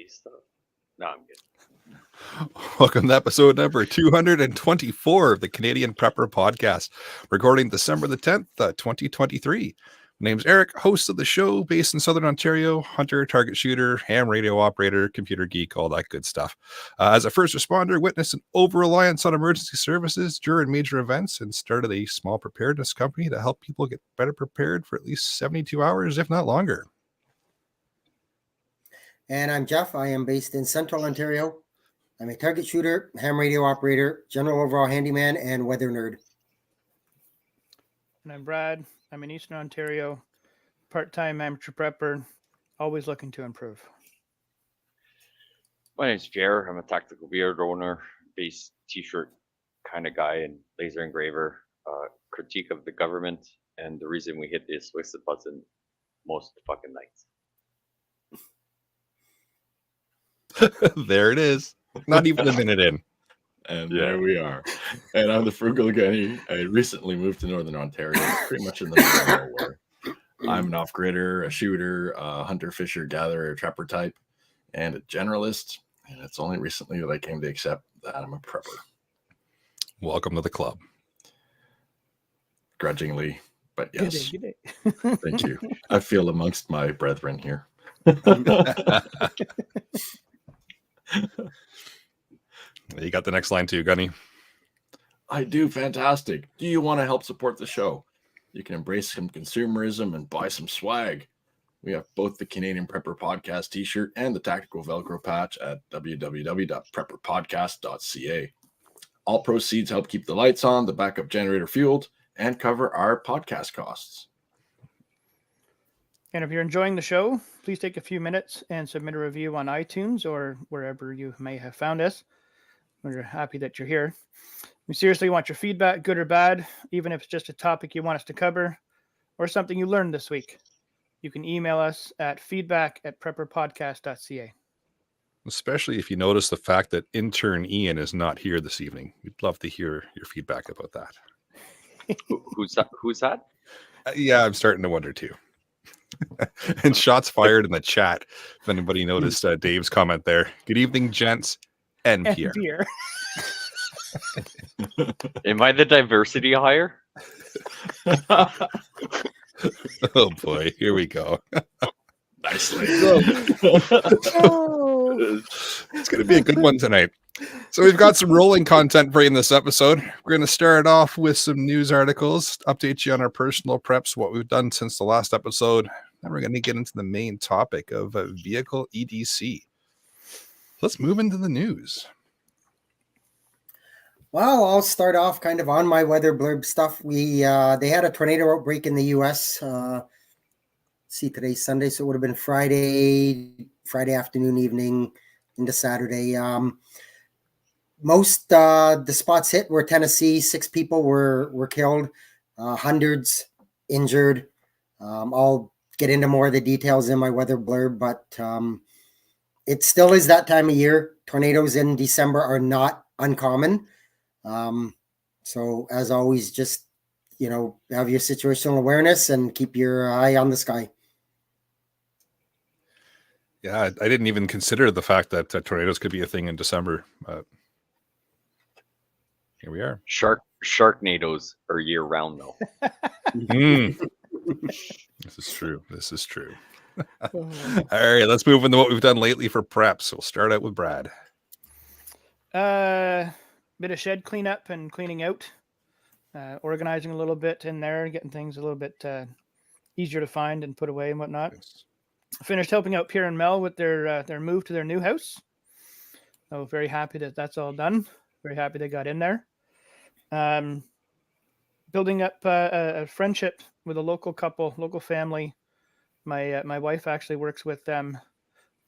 stuff. No, I'm kidding. Welcome to episode number 224 of the Canadian Prepper Podcast, recording December the 10th, 2023. My name's Eric, host of the show, based in Southern Ontario, hunter, target shooter, ham radio operator, computer geek, all that good stuff. As a first responder, witnessed an over-reliance on emergency services during major events and started a small preparedness company to help people get better prepared for at least 72 hours, if not longer. And I'm Jeff. I am based in Central Ontario. I'm a target shooter, ham radio operator, general overall handyman, and weather nerd. And I'm Brad. I'm in Eastern Ontario, part-time amateur prepper, always looking to improve. My name's Jer. I'm a tactical beard owner, base t-shirt kind of guy, and laser engraver. Critique of the government, and the reason we hit this with the button most fucking nights. There it is. Not even a minute in. And there we are. And I'm the Frugal Gunny. I recently moved to Northern Ontario, pretty much in the middle of nowhere. I'm an off-gridder, a shooter, a hunter, fisher, gatherer, trapper type, and a generalist. And it's only recently that I came to accept that I'm a prepper. Welcome to the club. Grudgingly, but yes. Good day. Thank you. I feel amongst my brethren here. You got the next line too, Gunny. I do. Fantastic. Do you want to help support the show? You can embrace some consumerism and buy some swag. We have both the Canadian Prepper Podcast t-shirt and the tactical Velcro patch at www.prepperpodcast.ca. All proceeds help keep the lights on, the backup generator fueled, and cover our podcast costs. And if you're enjoying the show, please take a few minutes and submit a review on iTunes or wherever you may have found us. We're happy that you're here. We seriously want your feedback, good or bad, even if it's just a topic you want us to cover or something you learned this week. You can email us at feedback@prepperpodcast.ca. Especially if you notice the fact that intern Ian is not here this evening. We'd love to hear your feedback about that. Who's that? Who's that? Yeah, I'm starting to wonder too. And shots fired in the chat. If anybody noticed Dave's comment there. Good evening, gents and Pierre. Am I the diversity hire? Oh boy, here we go. Nicely. It's going to be a good one tonight. So we've got some rolling content for you in this episode. We're going to start off with some news articles, update you on our personal preps, what we've done since the last episode. Then we're going to get into the main topic of vehicle EDC. Let's move into the news. Well, I'll start off kind of on my weather blurb stuff. They had a tornado outbreak in the U.S. Today's Sunday, so it would have been Friday afternoon, evening into Saturday. Most the spots hit were Tennessee. 6 people were killed, hundreds injured. I'll get into more of the details in my weather blurb, but it still is that time of year. Tornadoes in December are not uncommon. So as always, just, have your situational awareness and keep your eye on the sky. Yeah, I didn't even consider the fact that tornadoes could be a thing in December. Here we are. Sharknadoes are year round though. This is true. All right, let's move into what we've done lately for preps. We'll start out with Brad. Bit of shed cleanup and cleaning out, organizing a little bit in there, getting things a little bit easier to find and put away and whatnot. Yes. Finished helping out Pierre and Mel with their move to their new house. So very happy that that's all done. Very happy they got in there. Building up a friendship with a local couple, local family. My wife actually works with them.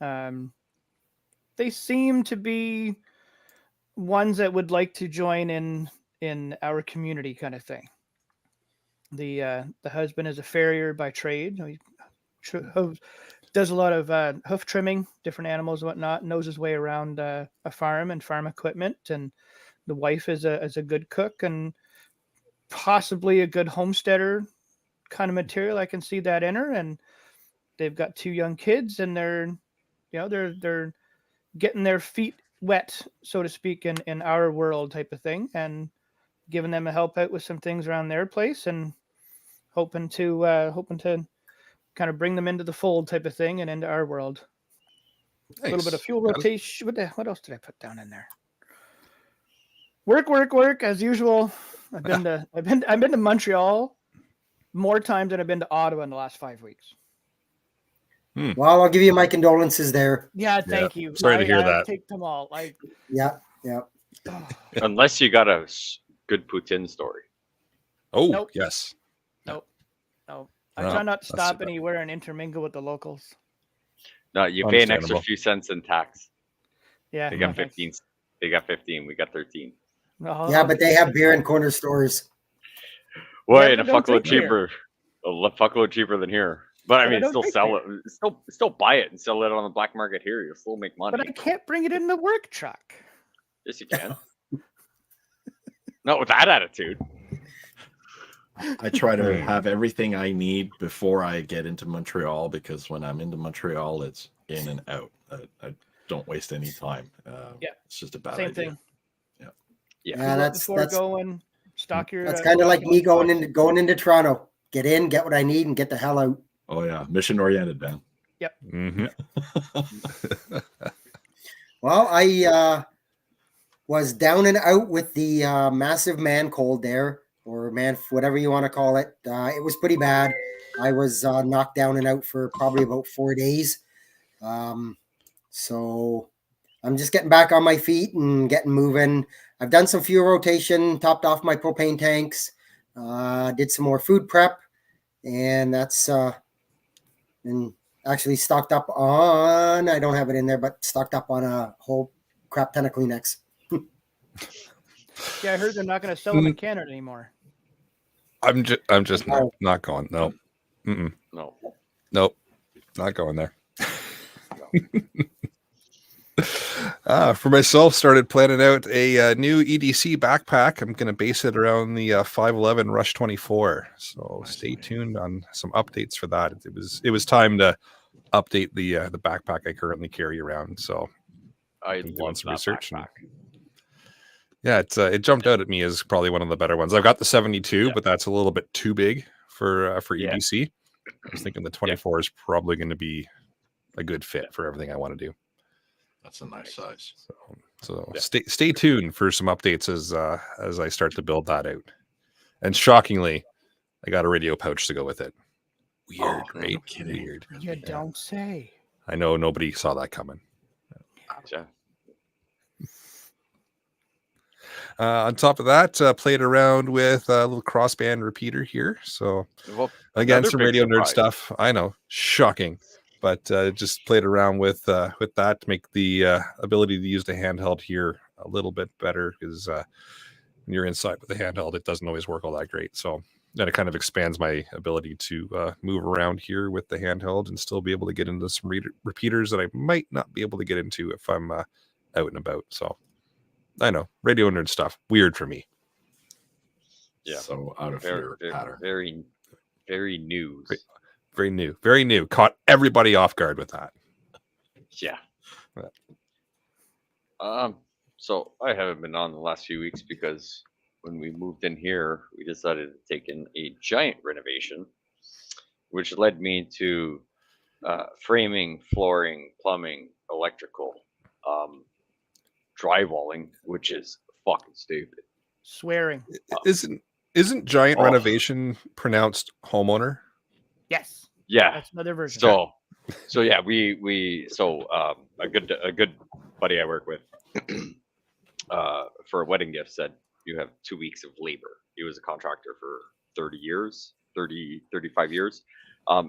They seem to be ones that would like to join in our community kind of thing. The husband is a farrier by trade. He does a lot of hoof trimming, different animals and whatnot, knows his way around a farm and farm equipment. And the wife is a good cook and possibly a good homesteader kind of material. I can see that in her. And they've got 2 young kids, and they're they're getting their feet wet, so to speak, in our world type of thing, and giving them a help out with some things around their place, and hoping to kind of bring them into the fold type of thing and into our world. A little bit of fuel rotation. What else did I put down in there? Work as usual. I've been to Montreal more times than I've been to Ottawa in the last 5 weeks. Well, I'll give you my condolences there. Yeah, thank you. Sorry to hear I'll that. take them all. Yeah. Unless you got a good poutine story. Oh, Nope. yes. No. I No, try not to that's stop too bad. anywhere and intermingle with the locals. No, you pay an extra Understandable. few cents in tax. Yeah, They no, got thanks. 15. They got 15. We got 13. No, Yeah, but they have beer in corner stores. Well, but and a don't fuckload drink beer. cheaper. A fuckload cheaper than here. But I But I mean, don't still drink sell it. Still buy it and sell it on the black market here. You'll still make money. But I can't bring it in the work truck. Yes, you can. Not with that attitude. I try to have everything I need before I get into Montreal, because when I'm into Montreal, it's in and out. I don't waste any time. Yeah. It's just a bad Same idea. thing. Yeah, Before going, stock your. that's kind of like me going into Toronto. Get in, get what I need, and get the hell out. Oh yeah, mission oriented, man. Mm-hmm. Well, I was down and out with the massive man cold there, or whatever you want to call it. It was pretty bad. I was knocked down and out for probably about 4 days. So I'm just getting back on my feet and getting moving. I've done some fuel rotation, topped off my propane tanks, did some more food prep, and that's and actually stocked up on, I don't have it in there, but stocked up on a whole crap ton of Kleenex. Yeah, I heard they're not going to sell them in Canada anymore. I'm just not going. No. Mm-mm. No. Nope. Not going there. For myself, started planning out a new EDC backpack. I'm going to base it around the 511 Rush 24. So stay tuned on some updates for that. It was time to update the backpack I currently carry around. So I been love some that research backpack. yeah, it jumped out at me as probably one of the better ones. I've got the 72, but that's a little bit too big for Yeah. EDC. I was thinking the 24 is probably going to be a good fit for everything I want to do. That's a nice size. So Yeah. stay tuned for some updates as I start to build that out. And shockingly, I got a radio pouch to go with it. Weird, right? No kidding. Weird. You don't say. I know nobody saw that coming. Gotcha. On top of that, played around with a little crossband repeater here. So Well, again, another some big radio nerd surprise. stuff. I know, shocking, but just played around with that to make the ability to use the handheld here a little bit better, because when you're inside with the handheld, it doesn't always work all that great. So then it kind of expands my ability to move around here with the handheld and still be able to get into some repeaters that I might not be able to get into if I'm out and about. So I know, radio nerd stuff, weird for me. Yeah. So out of Very, your very, pattern. very new. Very new. Caught everybody off guard with that. Yeah. Yeah. So I haven't been on the last few weeks because when we moved in here, we decided to take in a giant renovation, which led me to framing, flooring, plumbing, electrical, drywalling, which is fucking stupid. Swearing. Isn't giant Oh. renovation pronounced homeowner? Yes. Yeah. That's another version. So yeah, a good buddy I work with for a wedding gift said you have 2 weeks of labor. He was a contractor for 35 years.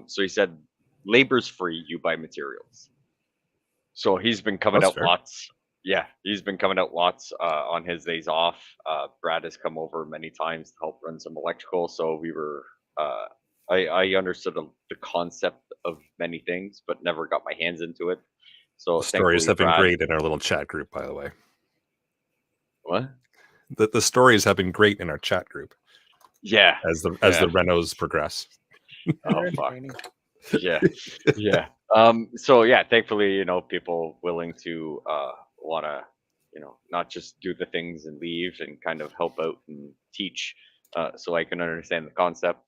So he said labor's free, you buy materials. So he's been coming That's out fair. lots. Yeah, he's been coming out lots on his days off. Brad has come over many times to help run some electrical. So we were I understood the concept of many things, but never got my hands into it. So The stories thankfully have been Brad- great in our little chat group, by the way. What? The stories have been great in our chat group Yeah. as the Yeah. renos progress. Oh They're fuck. entertaining. Yeah, yeah. So yeah, thankfully, people willing to wanna, not just do the things and leave and kind of help out and teach, so I can understand the concept,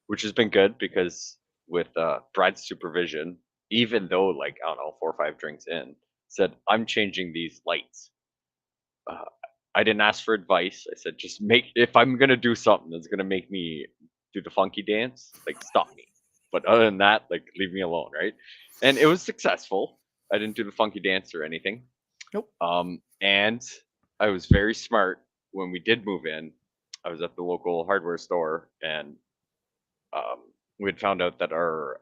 which has been good because with Brad's supervision, even though like I don't know 4 or 5 drinks in, said I'm changing these lights. Uh, I didn't ask for advice. I said just make if I'm gonna do something that's gonna make me do the funky dance, like stop me. But other than that, like leave me alone, right? And it was successful. I didn't do the funky dance or anything. Nope. And I was very smart when we did move in. I was at the local hardware store, and we had found out that our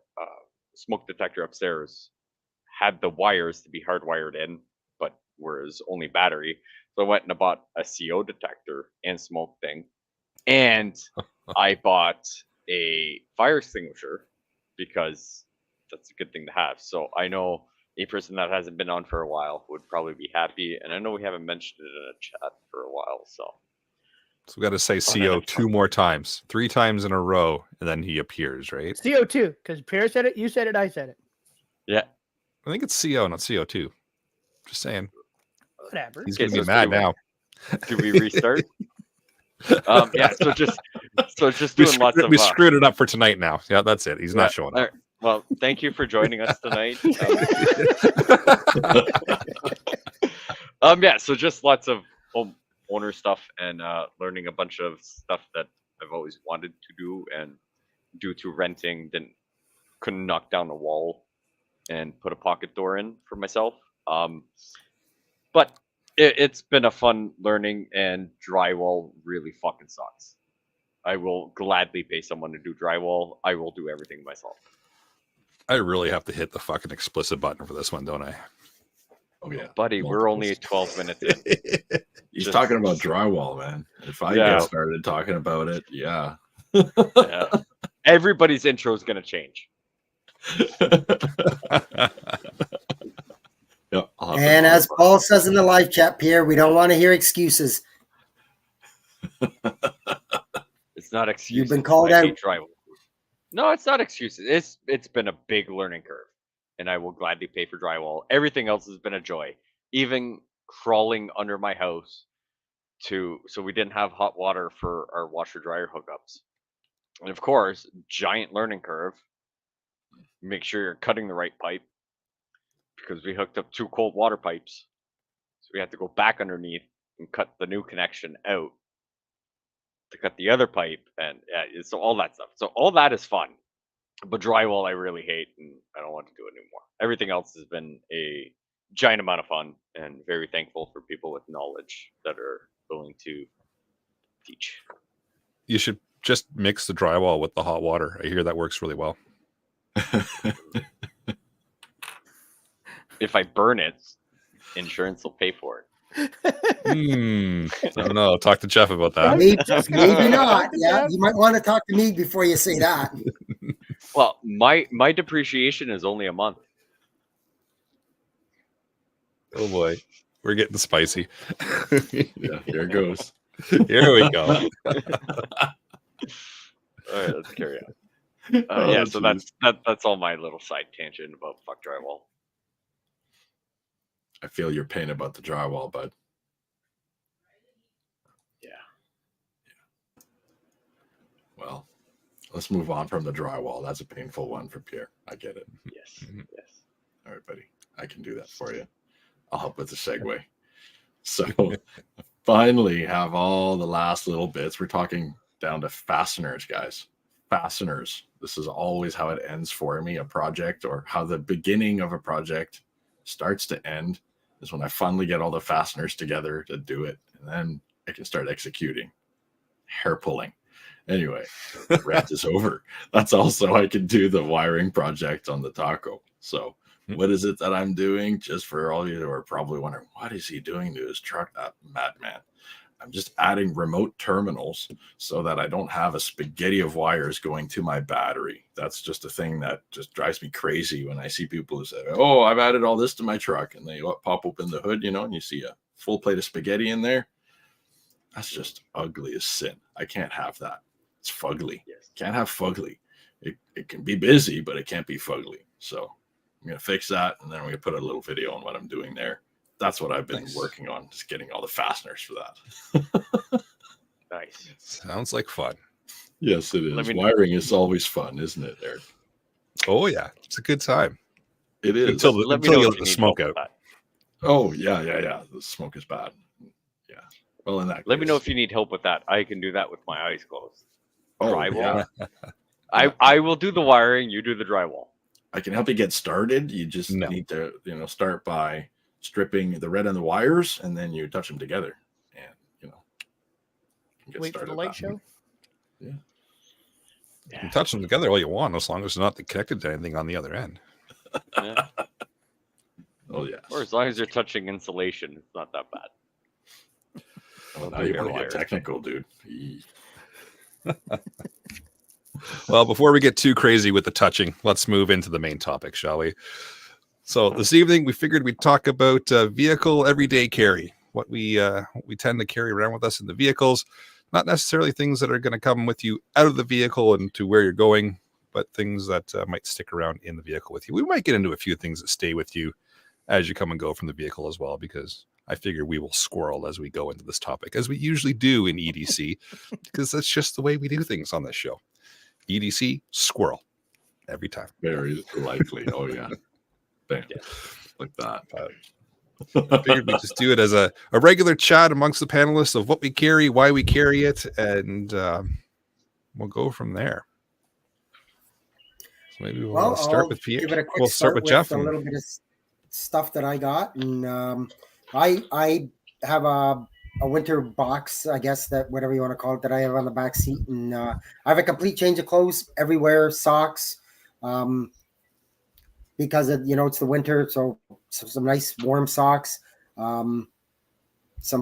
smoke detector upstairs had the wires to be hardwired in, but was only battery. So I went and I bought a CO detector and smoke thing, and I bought a fire extinguisher because that's a good thing to have. So I know a person that hasn't been on for a while would probably be happy, and I know we haven't mentioned it in a chat for a while. So we got to say CO 2 more times, 3 times in a row, and then he appears, right? CO2, because Pierre said it, you said it, I said it. yeah, I think it's CO, not CO2. Just saying. Whatever. He's Okay, gonna be so mad do we- now. do we restart? Yeah, so just We, doing lots of we screwed it up for tonight now. Yeah, that's it. He's not showing all up. right. Well, thank you for joining us tonight. Yeah, so just lots of home owner stuff and learning a bunch of stuff that I've always wanted to do, and due to renting, couldn't knock down a wall and put a pocket door in for myself. But it's been a fun learning, and drywall really fucking sucks. I will gladly pay someone to do drywall. I will do everything myself. I really have to hit the fucking explicit button for this one, don't I? Oh yeah, Buddy, we're only 12 minutes in. He's Just- talking about drywall, man. If I Yeah. get started talking about it, yeah. Yeah. Everybody's intro is going to change. Yeah, I'll have to And as modify. Paul says in the live chat, Pierre, we don't want to hear excuses. It's not excuses. been called I hate out. drywall. No, it's not excuses. It's been a big learning curve, and I will gladly pay for drywall. Everything else has been a joy. Even crawling under my house so we didn't have hot water for our washer dryer hookups. And of course, giant learning curve. Make sure you're cutting the right pipe, because we hooked up 2 cold water pipes. So we had to go back underneath and cut the new connection out to cut the other pipe, and so all that stuff. So all that is fun, but drywall I really hate, and I don't want to do it anymore. Everything else has been a giant amount of fun, and very thankful for people with knowledge that are willing to teach. You should just mix the drywall with the hot water. I hear that works really well. If I burn it, insurance will pay for it. I don't know. Talk to Jeff about that. Maybe not. Yeah, you might want to talk to me before you say that. Well, my depreciation is only a month. Oh boy, we're getting spicy. Yeah, here it goes. Here we go. All right, let's carry on. Yeah, so geez. that's all my little side tangent about fuck drywall. I feel your pain about the drywall, bud. Yeah. Well, let's move on from the drywall. That's a painful one for Pierre. I get it. Yes. Mhm. Yes. All right, buddy. I can do that for you. I'll help with the segue. So finally have all the last little bits. We're talking down to fasteners, guys. Fasteners. This is always how it ends for me, a project, or how the beginning of a project starts to end is when I finally get all the fasteners together to do it. And then I can start executing. Hair pulling. Anyway, rant is over. That's also I can do the wiring project on the taco. So what is it that I'm doing? Just for all of you who are probably wondering, what is he doing to his truck? That madman. I'm just adding remote terminals so that I don't have a spaghetti of wires going to my battery. That's just a thing that just drives me crazy when I see people who say, oh, I've added all this to my truck. And they pop open the hood, and you see a full plate of spaghetti in there. That's just ugly as sin. I can't have that. It's fugly. Yes. Can't have fugly. it can be busy, but it can't be fugly. So I'm going to fix that, and then I'm going to put a little video on what I'm doing there. That's what I've been working on, just getting all the fasteners for that. Nice. Sounds like fun. Yes, it is. Wiring is always fun, isn't it, Eric? Oh yeah, it's a good time. It is. Until you let the smoke out. Oh yeah. The smoke is bad. Yeah. Well, in that. Let me know if you need help with that. I can do that with my eyes closed. Oh, drywall. yeah. I will do the wiring. You do the drywall. I can help you get started. You just need to, start by stripping the red and the wires, and then you touch them together, and wait for the light show. Yeah. You can touch them together all you want, as long as it's not connected to anything on the other end. Yeah. Oh yeah. Or as long as you're touching insulation, it's not that bad. Well, now you want to get technical, dude. Well, before we get too crazy with the touching, let's move into the main topic, shall we? So this evening, we figured we'd talk about vehicle everyday carry, what we tend to carry around with us in the vehicles, not necessarily things that are going to come with you out of the vehicle and to where you're going, but things that might stick around in the vehicle with you. We might get into a few things that stay with you as you come and go from the vehicle as well, because I figure we will squirrel as we go into this topic, as we usually do in EDC, because that's just the way we do things on this show. EDC, squirrel, every time. Very likely. Oh, yeah. Bam. Yeah. Like that. I figured we'd just do it as a regular chat amongst the panelists of what we carry, why we carry it, and we'll go from there. So maybe we'll start with Pierre. Give it a quick we'll start with Jeff. A little bit of stuff that I got, and I have a winter box, I guess, that whatever you want to call it, that I have on the back seat, and I have a complete change of clothes everywhere, socks, because it's the winter, so some nice warm socks, some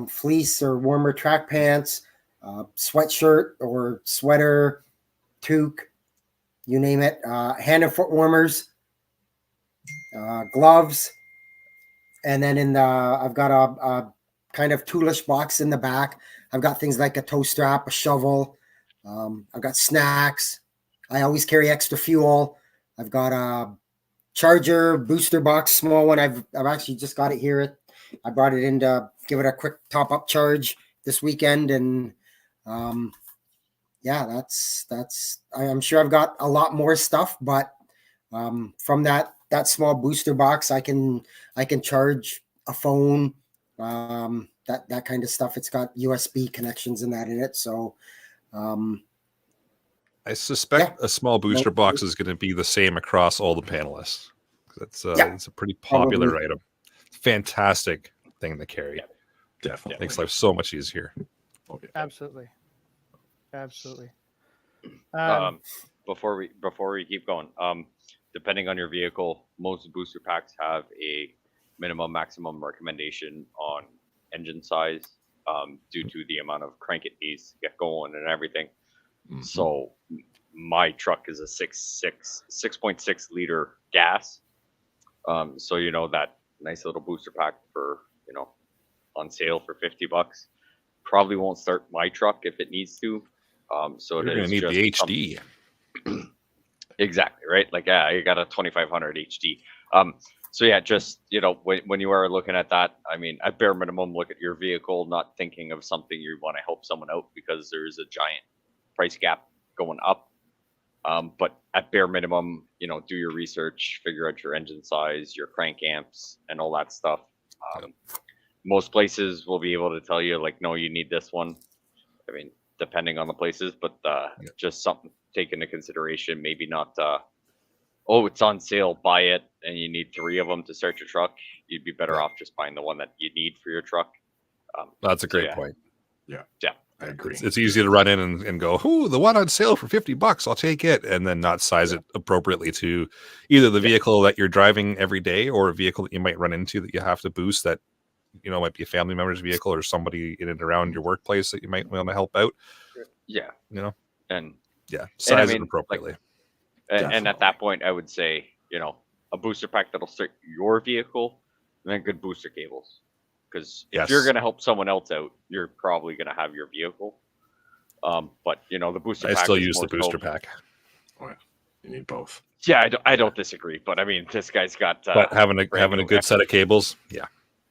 fleece or warmer track pants, sweatshirt or sweater, toque, you name it, hand and foot warmers, gloves, and then I've got a kind of toolish box in the back. I've got things like a toe strap, a shovel. I've got snacks. I always carry extra fuel. I've got a charger, booster box, small one. I've actually just got it here. I brought it in to give it a quick top up charge this weekend, and that's. I'm sure I've got a lot more stuff, but from that small booster box, I can charge a phone, that kind of stuff. It's got USB connections and that in it, so. I suspect a small booster box is going to be the same across all the panelists. It's a pretty popular item. Fantastic thing to carry. Yeah, definitely makes life so much easier. Okay. Absolutely. Before we keep going, depending on your vehicle, most booster packs have a minimum maximum recommendation on engine size, due to the amount of crank it needs to get going and everything. Mm-hmm. So my truck is a 6.6 liter gas. So that nice little booster pack for on sale for $50 probably won't start my truck if it needs to. So you're going to need the HD. Exactly, right? Like, I got a 2500 HD. So yeah, just when you are looking at that, I mean, at bare minimum, look at your vehicle, not thinking of something you want to help someone out because there's a giant price gap going up. But at bare minimum, do your research, figure out your engine size, your crank amps, and all that stuff. Most places will be able to tell you, like, no, you need this one. I mean, depending on the places, but just something to take into consideration. Maybe not, it's on sale, buy it, and you need 3 of them to start your truck. You'd be better off just buying the one that you need for your truck. That's a great point. Yeah. I agree. It's easy to run in and go, "Ooh, the one on sale for $50, I'll take it," and then not size it appropriately to either the vehicle that you're driving every day or a vehicle that you might run into that you have to boost that might be a family member's vehicle or somebody in and around your workplace that you might want to help out. Yeah, and size it appropriately. And at that point, I would say a booster pack that'll start your vehicle, and then good booster cables. Because if you're going to help someone else out, you're probably going to have your vehicle. But the booster pack. I still use the booster pack. Oh, yeah. You need both. Yeah, I don't disagree, but I mean, this guy's got But having brand a new good set of cables, yeah,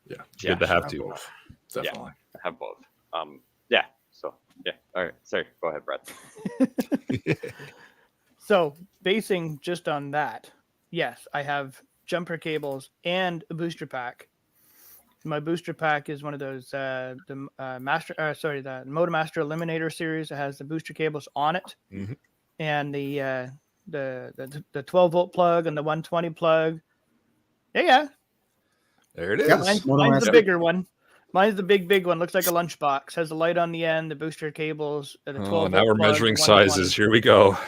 Yeah. good to have Have two. both. Definitely. have both. Yeah. So yeah. All right. Sorry. Go ahead, Brad. So basing just on that, yes, I have jumper cables and a booster pack. My booster pack is one of those the Motomaster Eliminator series that has the booster cables on it, Mhm. and the 12-volt plug and the 120 plug. Yeah, There it is. Yep. mine's Motomaster. the bigger one. Mine's the big one. Looks like a lunchbox. Has a light on the end, the booster cables, the 12-volt now we're plug, measuring the 120. sizes. Here we go.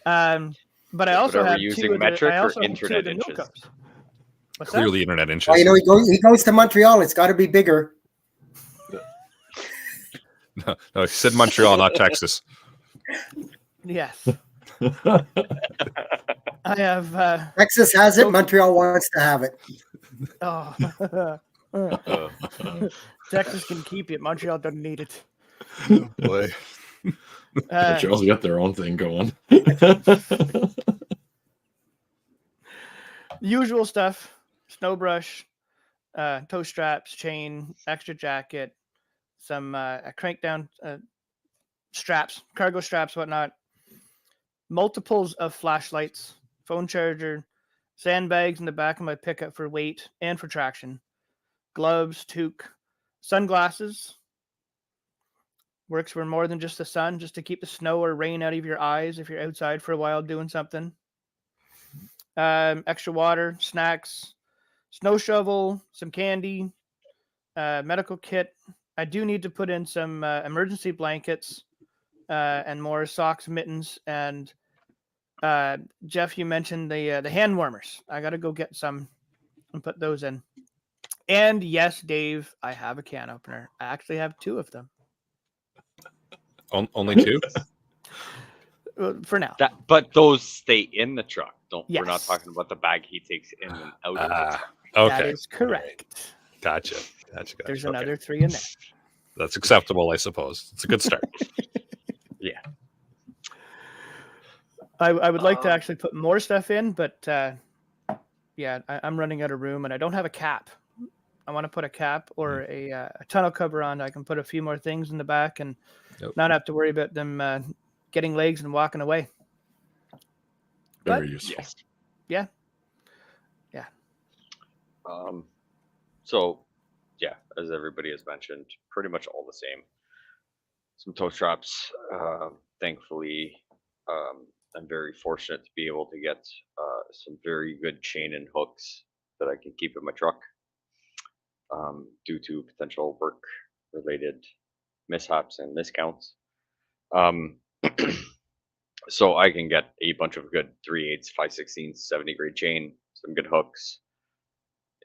But I also are we have using two of the, metric I or also have two of internet the milk inches? cups. What's Clearly, internet inches. Well, he goes to Montreal. It's got to be bigger. No, he said Montreal, not Texas. that? Yes. I have. Texas has it. Montreal wants to have it. Oh. Texas can keep it. Montreal doesn't need it. Boy. Montreal's got their own thing going. Usual stuff: snow brush, toe straps, chain, extra jacket, some crank down straps, cargo straps, whatnot. Multiples of flashlights, phone charger, sandbags in the back of my pickup for weight and for traction, gloves, toque, sunglasses. Works for more than just the sun, just to keep the snow or rain out of your eyes if you're outside for a while doing something. Extra water, snacks, snow shovel, some candy, medical kit. I do need to put in some emergency blankets and more socks, mittens, and Jeff, you mentioned the hand warmers. I got to go get some and put those in. And yes, Dave, I have a can opener. I actually have two of them. Only two? For now. But those stay in the truck. We're not Yes. talking about the bag he takes in and out of the truck. Okay. That is correct. Gotcha. There's Okay. another 3 in there. That's acceptable, I suppose. It's a good start. Yeah. I would like to actually put more stuff in, but yeah, I'm running out of room and I don't have a cap. I want to put a cap or a tonneau cover on. I can put a few more things in the back and not have to worry about them getting legs and walking away. Very useful. Yes. Yeah. So, yeah, as everybody has mentioned, pretty much all the same. Some toe straps. Thankfully, I'm very fortunate to be able to get some very good chain and hooks that I can keep in my truck due to potential work-related mishaps and miscounts. So I can get a bunch of good 3/8, 5/16, 70 grade chain, some good hooks,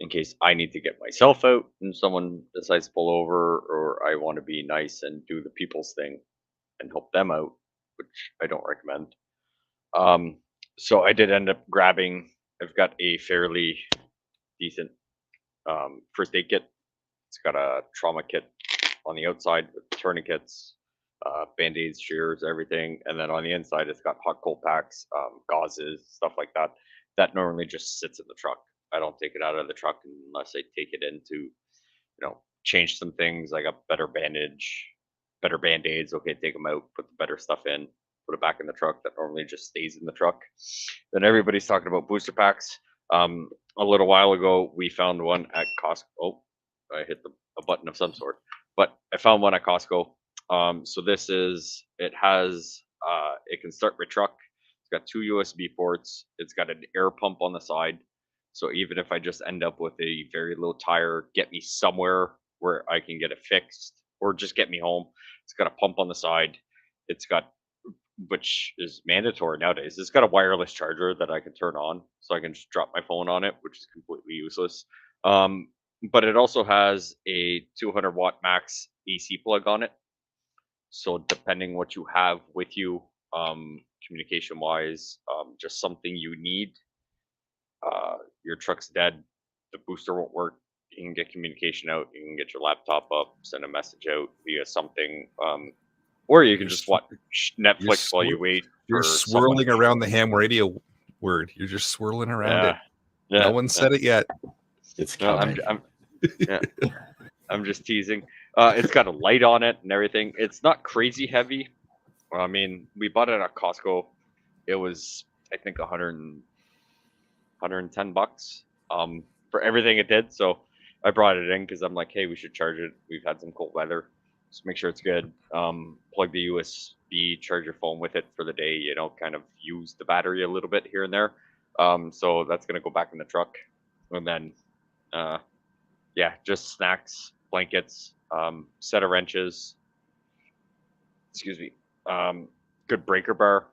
in case I need to get myself out and someone decides to pull over, or I want to be nice and do the people's thing and help them out, which I don't recommend. So I did end up grabbing. I've got a fairly decent first aid kit. It's got a trauma kit on the outside with tourniquets, band-aids, shears, everything, and then on the inside it's got hot cold packs, gauzes, stuff like that. That normally just sits in the truck. I don't take it out of the truck unless I take it in to, change some things. I got better bandage, better band-aids. Okay, take them out, put the better stuff in, put it back in the truck. That normally just stays in the truck. Then everybody's talking about booster packs. A little while ago, we found one at Costco. Oh, I hit a button of some sort, but I found one at Costco. So it can start my truck. It's got 2 USB ports. It's got an air pump on the side. So even if I just end up with a very low tire, get me somewhere where I can get it fixed or just get me home. It's got a pump on the side. It's got, which is mandatory nowadays. It's got a wireless charger that I can turn on, so I can just drop my phone on it, which is completely useless. But it also has a 200 watt max AC plug on it. So depending what you have with you, communication wise, just something you need, your truck's dead, the booster won't work, you can get communication out, you can get your laptop up, send a message out via something, or you can just watch Netflix while you wait. You're swirling around the ham radio word. You're just swirling around Yeah. it. Yeah. No one said it yet. It's No, coming. yeah. I'm just teasing. It's got a light on it and everything. It's not crazy heavy. I mean, we bought it at Costco. It was, I think, 110 bucks for everything it did. So I brought it in because I'm like, hey, we should charge it. We've had some cold weather. Just make sure it's good. Plug the USB, charge your phone with it for the day. You know, kind of use the battery a little bit here and there. So that's gonna go back in the truck, and then, yeah, just snacks, blankets, set of wrenches. Excuse me. Good breaker bar.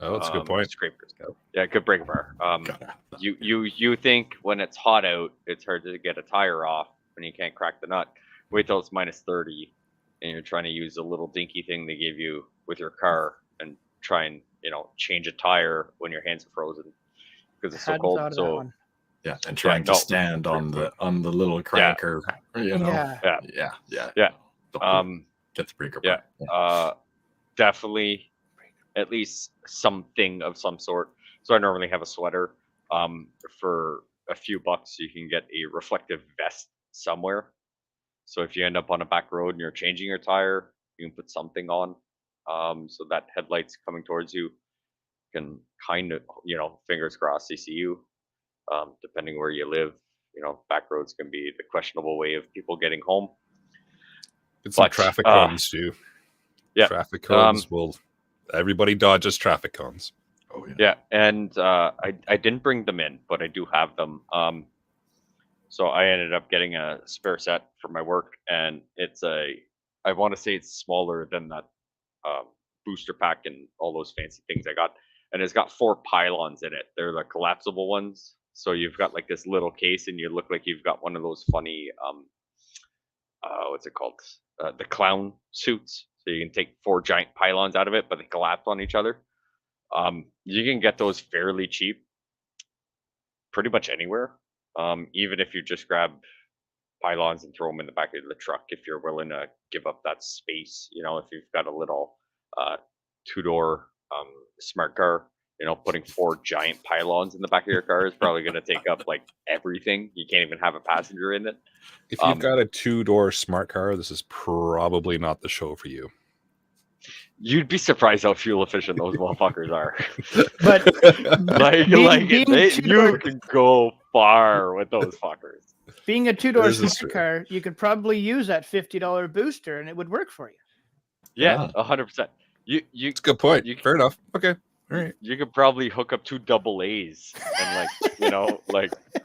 Oh, that's a good point. Scrapers. Yeah, good breaker bar. God. You think when it's hot out, it's hard to get a tire off when you can't crack the nut. Wait till it's minus 30, and you're trying to use a little dinky thing they give you with your car and try and change a tire when your hands are frozen because it's so Hadn't cold. thought of that So one. Yeah, and trying to no. stand on the little cranker. You know. Yeah. Yeah. Yeah. Get the breaker. Yeah. part. Definitely at least something of some sort. So I normally have a sweater. For a few bucks, you can get a reflective vest somewhere. So if you end up on a back road and you're changing your tire, you can put something on. So that headlights coming towards you can kind of, fingers crossed, they see you. Depending where you live, back roads can be the questionable way of people getting home. It's some But, traffic cones too. Yeah. Traffic cones will. Everybody dodges traffic cones. Oh yeah. Yeah, and I didn't bring them in, but I do have them. So I ended up getting a spare set for my work, and I want to say it's smaller than that booster pack and all those fancy things I got, and it's got 4 pylons in it. They're the collapsible ones, so you've got like this little case, and you look like you've got one of those funny what's it called? The clown suits. So you can take 4 giant pylons out of it, but they collapse on each other. You can get those fairly cheap, pretty much anywhere. Even if you just grab pylons and throw them in the back of the truck, if you're willing to give up that space, if you've got a little 2-door smart car, putting 4 giant pylons in the back of your car is probably going to take up like everything. You can't even have a passenger in it. If you've got a 2-door smart car, this is probably not the show for you. You'd be surprised how fuel efficient those motherfuckers are. But You can go far with those fuckers. being a 2-door This is smart true. car, you could probably use that $50 booster and it would work for you. Yeah, 100%. It's a good point. Fair enough. Okay. All right. You could probably hook up 2 AA and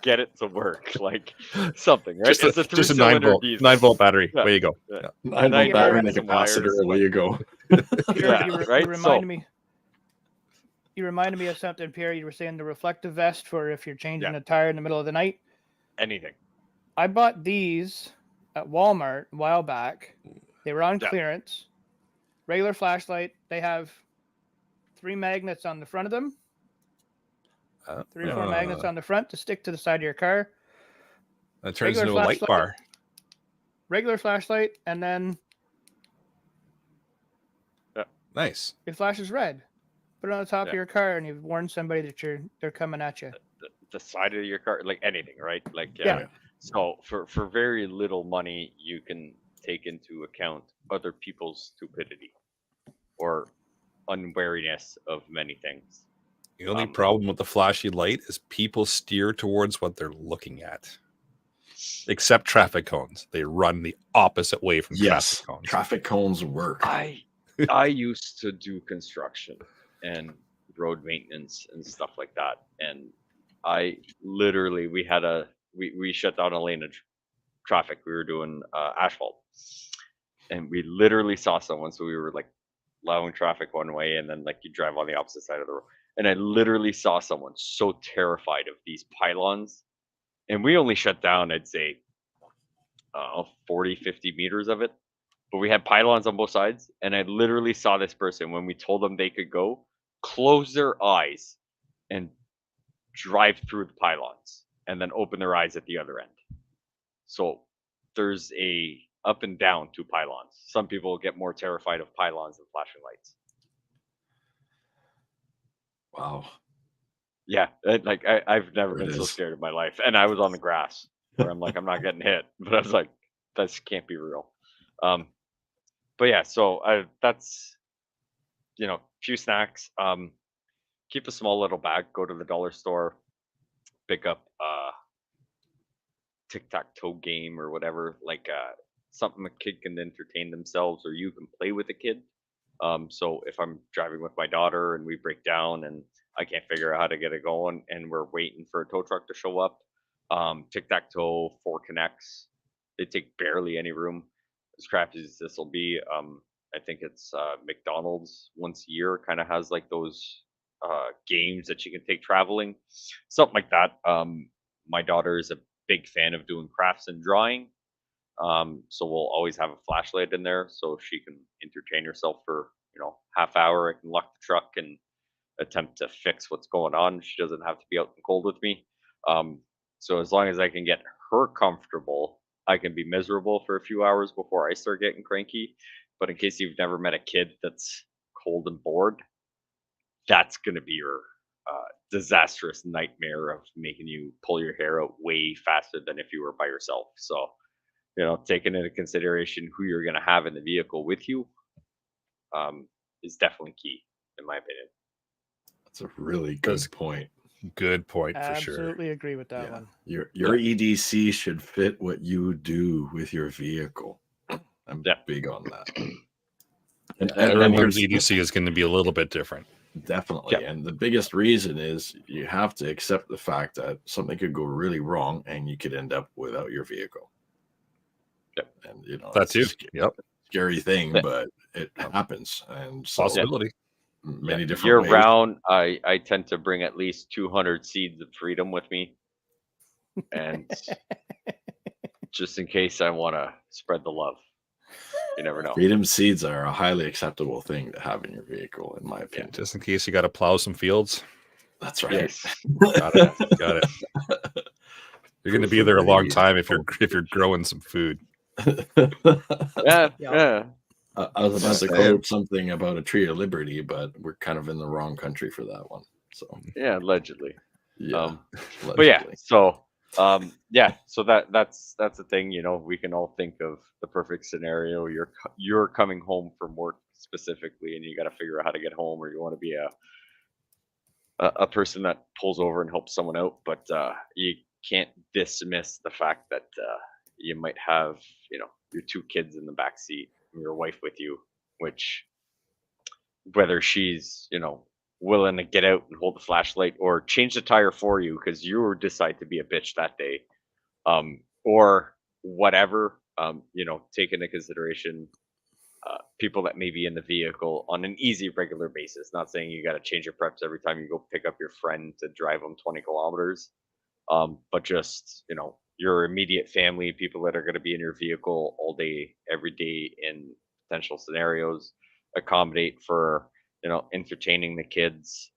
get it to work, like something, right? Just a 3-cylinder diesel. 9-volt battery. Yeah. Way you go. Yeah. 9-volt you battery run and a some wires, capacitor. Away you go. Yeah, You right? reminded me. You reminded me of something, Pierre. You were saying the reflective vest for if you're changing a tire in the middle of the night. Anything. I bought these at Walmart a while back. They were on Yeah. clearance. Regular flashlight. They have 3 magnets on the front of them. 3 or 4 magnets on the front to stick to the side of your car. That turns Regular into a light flashlight. bar. Regular flashlight, and then Nice. it flashes red. Put it on the top of your car, and you've warned somebody that they're coming at you. The side of your car, like anything, right? Like Yeah. So for very little money, you can take into account other people's stupidity or unwariness of many things. The only problem with the flashy light is people steer towards what they're looking at. Except traffic cones. They run the opposite way from Yes, traffic cones. traffic cones work. I used to do construction and road maintenance and stuff like that, and I literally we shut down a lane of traffic. We were doing asphalt, and we literally saw someone. So we were like allowing traffic one way, and then like you drive on the opposite side of the road. And I literally saw someone so terrified of these pylons, and we only shut down, I'd say, 40, 50 meters of it. But we had pylons on both sides, and I literally saw this person, when we told them they could go, close their eyes and drive through the pylons, and then open their eyes at the other end. So there's a up and down to pylons. Some people get more terrified of pylons than flashing lights. Wow. Yeah, like I've never There it been so is. scared in my life, and I was on the grass where I'm like, I'm not getting hit, but I was like, this can't be real. Um, but yeah, so that's few snacks. Keep a small little bag. Go to the dollar store, pick up tic-tac-toe game or whatever, like something a kid can entertain themselves, or you can play with a kid. So if I'm driving with my daughter and we break down and I can't figure out how to get it going and we're waiting for a tow truck to show up, tic-tac-toe, four connects, they take barely any room. As crappy as this will be, I think it's McDonald's once a year kind of has like those games that you can take traveling, something like that. My daughter is a big fan of doing crafts and drawing. So we'll always have a flashlight in there so she can entertain herself for, half hour. I can lock the truck and attempt to fix what's going on. She doesn't have to be out in the cold with me. So as long as I can get her comfortable, I can be miserable for a few hours before I start getting cranky. But in case you've never met a kid that's cold and bored, that's going to be your disastrous nightmare of making you pull your hair out way faster than if you were by yourself. So, taking into consideration who you're going to have in the vehicle with you is definitely key, in my opinion. That's a really good That's- point. Good point for sure. Absolutely agree with that Yeah. one. Your EDC should fit what you do with your vehicle. I'm Yeah. big on that. And Everyone's here's- EDC is going to be a little bit different. Definitely. Yeah. And the biggest reason is you have to accept the fact that something could go really wrong and you could end up without your vehicle. Yep. And That it's too. a Yep. scary thing, Yeah. but it happens. And so Possibility. many different year ways. round, I tend to bring at least 200 seeds of freedom with me, and just in case I want to spread the love. You never know. Freedom seeds are a highly acceptable thing to have in your vehicle, in my opinion. Just in case you got to plow some fields. That's right. Yes. Got it. Got it. You're going to be there a long time if you're growing some food. Yeah. Yeah. Yeah. I was about to Same. quote something about a tree of liberty, but we're kind of in the wrong country for that one. So Yeah. Allegedly. yeah, But yeah. allegedly. So So that's the thing. We can all think of the perfect scenario. You're coming home from work specifically, and you got to figure out how to get home, or you want to be a person that pulls over and helps someone out. But you can't dismiss the fact that you might have your two kids in the back seat, and your wife with you, which whether she's willing to get out and hold the flashlight or change the tire for you because you decide to be a bitch that day, or whatever, take into consideration people that may be in the vehicle on an easy regular basis. Not saying you got to change your preps every time you go pick up your friend to drive them 20 kilometers, but just your immediate family, people that are going to be in your vehicle all day every day in potential scenarios, accommodate for entertaining the kids,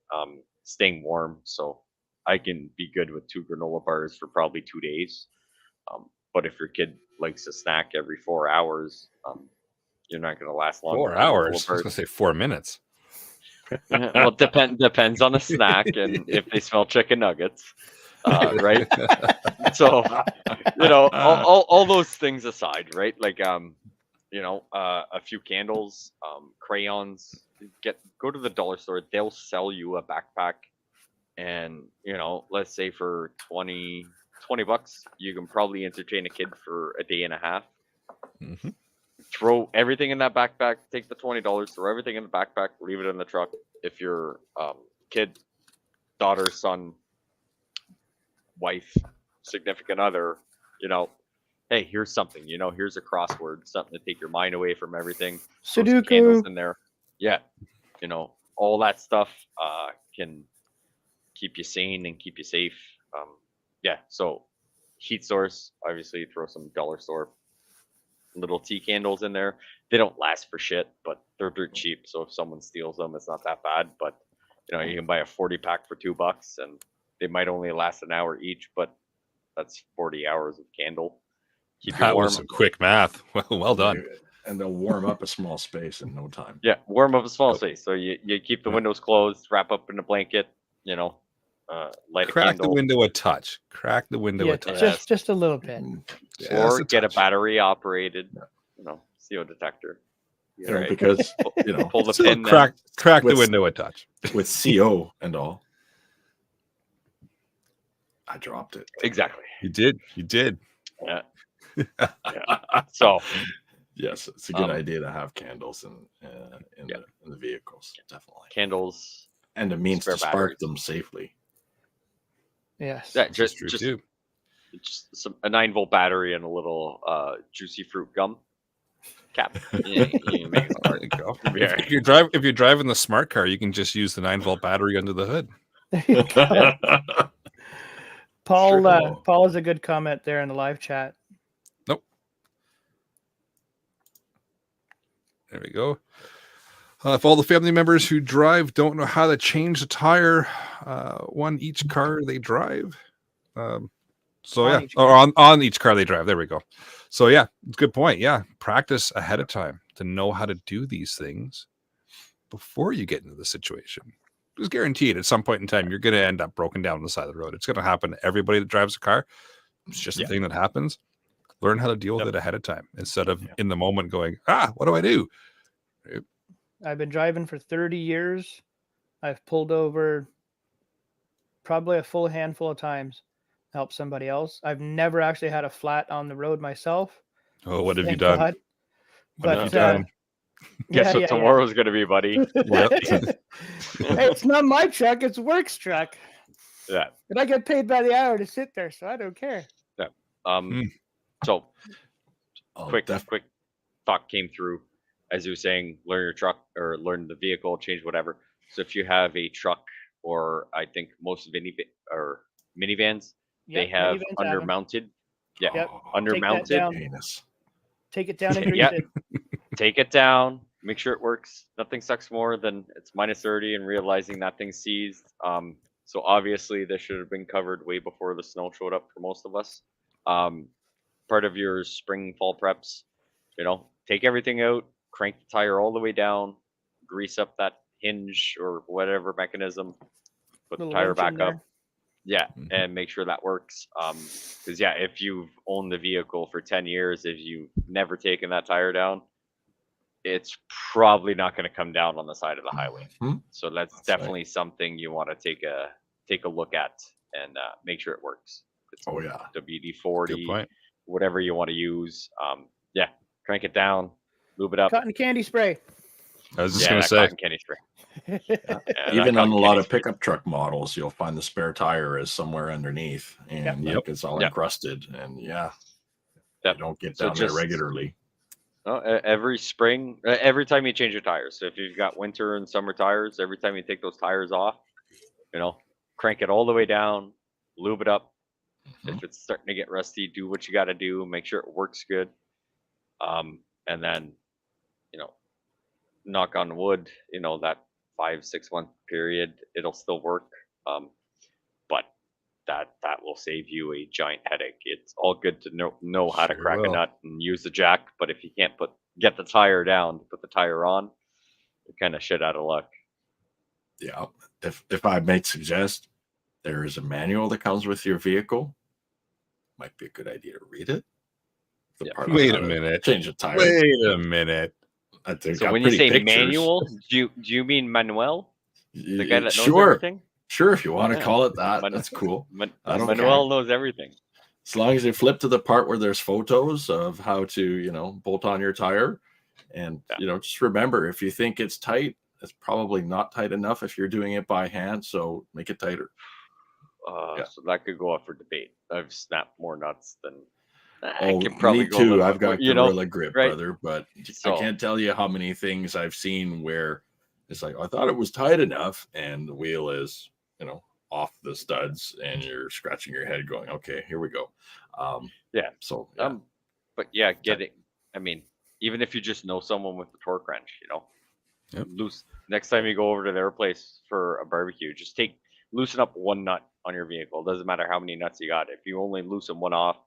staying warm. So I can be good with 2 granola bars for probably 2 days. But if your kid likes a snack every 4 hours, you're not going to last long. 4 hours. I was going to say 4 minutes. Well, depends on the snack and if they smell chicken nuggets, right? So all those things aside, right? Like a few candles, crayons. Go to the dollar store. They'll sell you a backpack, and let's say for 20 bucks, you can probably entertain a kid for a day and a half. Mm-hmm. Throw everything in that backpack. Take the $20. Throw everything in the backpack. Leave it in the truck. If your kid, daughter, son, wife, significant other, hey, here's something. Here's a crossword, something to take your mind away from everything. Throw some candles Sudoku. in there. Yeah, all that stuff can keep you sane and keep you safe. So heat source, obviously, throw some dollar store little tea candles in there. They don't last for shit, but they're dirt cheap. So if someone steals them, it's not that bad. But you can buy a 40 pack for $2, and they might only last an hour each, but that's 40 hours of candle. Keep you That warm. was some quick math. Well done. And they'll warm up a small space in no time. Yeah, warm up a small Yep. space. So you keep the windows closed, wrap up in a blanket, light a Crack the candle, window a touch. Crack the window Yeah, a touch. just a little bit. Just or a get a touch. battery operated, Yeah. CO detector. You know, Right. because Pull the Still pin. crack the with- window a touch. with CO and all, I dropped it. Exactly. You did. Yeah. So Yes, it's a good idea to have candles in the vehicles, definitely, candles. and a means spare to spark batteries. them safely. Yes. Yeah, This is just true just too. a 9-volt battery and a little juicy fruit gum cap. You make it There work. you go. Yeah. If you're driving the smart car, you can just use the 9-volt battery under the hood. There you go. Paul, Sure. Paul is a good comment there in the live chat. Nope. There we go. If all the family members who drive don't know how to change the tire, one each car they drive. On each or on each car they drive. There we go. So yeah, good point. Yeah, practice ahead of time to know how to do these things before you get into the situation. It's guaranteed at some point in time you're going to end up broken down on the side of the road. It's going to happen to everybody that drives a car. It's just a thing that happens. Learn how to deal with it ahead of time instead of in the moment going, what do I do? I've been driving for 30 years. I've pulled over probably a full handful of times to help somebody else. I've never actually had a flat on the road myself. Oh, what have you Thank done? God. What have you But, done? Guess what tomorrow's going to be, buddy? Yep. Hey, it's not my truck, it's work's truck. Yeah. And I get paid by the hour to sit there, so I don't care. So Oh, quick thought came through as you were saying, learn your truck or learn the vehicle, change whatever. So if you have a truck, or I think most minivans, they Yep, have minivans have 'em. undermounted. Yeah, Yep. undermounted. down. Penis. Take it down and grease Yeah. it. Take it down. Make sure it works. Nothing sucks more than it's minus 30 and realizing that thing's seized. So obviously this should have been covered way before the snow showed up for most of us. Part of your spring fall preps, take everything out, crank the tire all the way down, grease up that hinge or whatever mechanism, put the Little tire wrench in back there. up. Yeah, and make sure that works. Because if you've owned the vehicle for 10 years, if you've never taken that tire down, it's probably not going to come down on the side of the highway. Mhm. So that's definitely something you want to take a look at and make sure it works. It's Oh yeah. Good WD-40, point. whatever you want to use. Crank it down, lube it up. Cotton candy spray. I was just going to that say, cotton candy spray. Even that on a cotton lot candy of spray. pickup truck models, you'll find the spare tire is somewhere underneath, and Yep. it's all Yep. encrusted. And you Yep. don't get So down there just- regularly. Every spring, every time you change your tires. So if you've got winter and summer tires, every time you take those tires off, crank it all the way down, lube it up. Mhm. If it's starting to get rusty, do what you got to do. Make sure it works good. And then, knock on wood, that 5-6 month period, it'll still work. But that will save you a giant headache. It's all good to know how to Sure crack will. a nut and use the jack, but if you can't get the tire down to put the tire on, you're kind of shit out of luck. Yeah. If I may suggest, there is a manual that comes with your vehicle. Might be a good idea to read it. The Yeah. part on Wait how a to minute. change a tire. Wait a minute. They've So got when you pretty say pictures. manual, do you mean Manuel? The guy that knows Sure. everything? Sure, if you want to Yeah. call it that, Man- that's cool. I don't Manuel knows everything. As long as you flip to the part where there's photos of how to, bolt on your tire. And, just remember, if you think it's tight, it's probably not tight enough if you're doing it by hand. So make it tighter. So that could go up for debate. I've snapped more nuts than Oh, I can probably me go a little too. bit I've got more, gorilla grip, right? brother. But So- I can't tell you how many things I've seen where it's like, I thought it was tight enough. And the wheel is, off the studs and you're scratching your head going, okay, here we go. Yeah. So, But even if you just know someone with the torque wrench, Yep. loose. Next time you go over to their place for a barbecue, just loosen up one nut on your vehicle. It doesn't matter how many nuts you got. If you only loosen one off,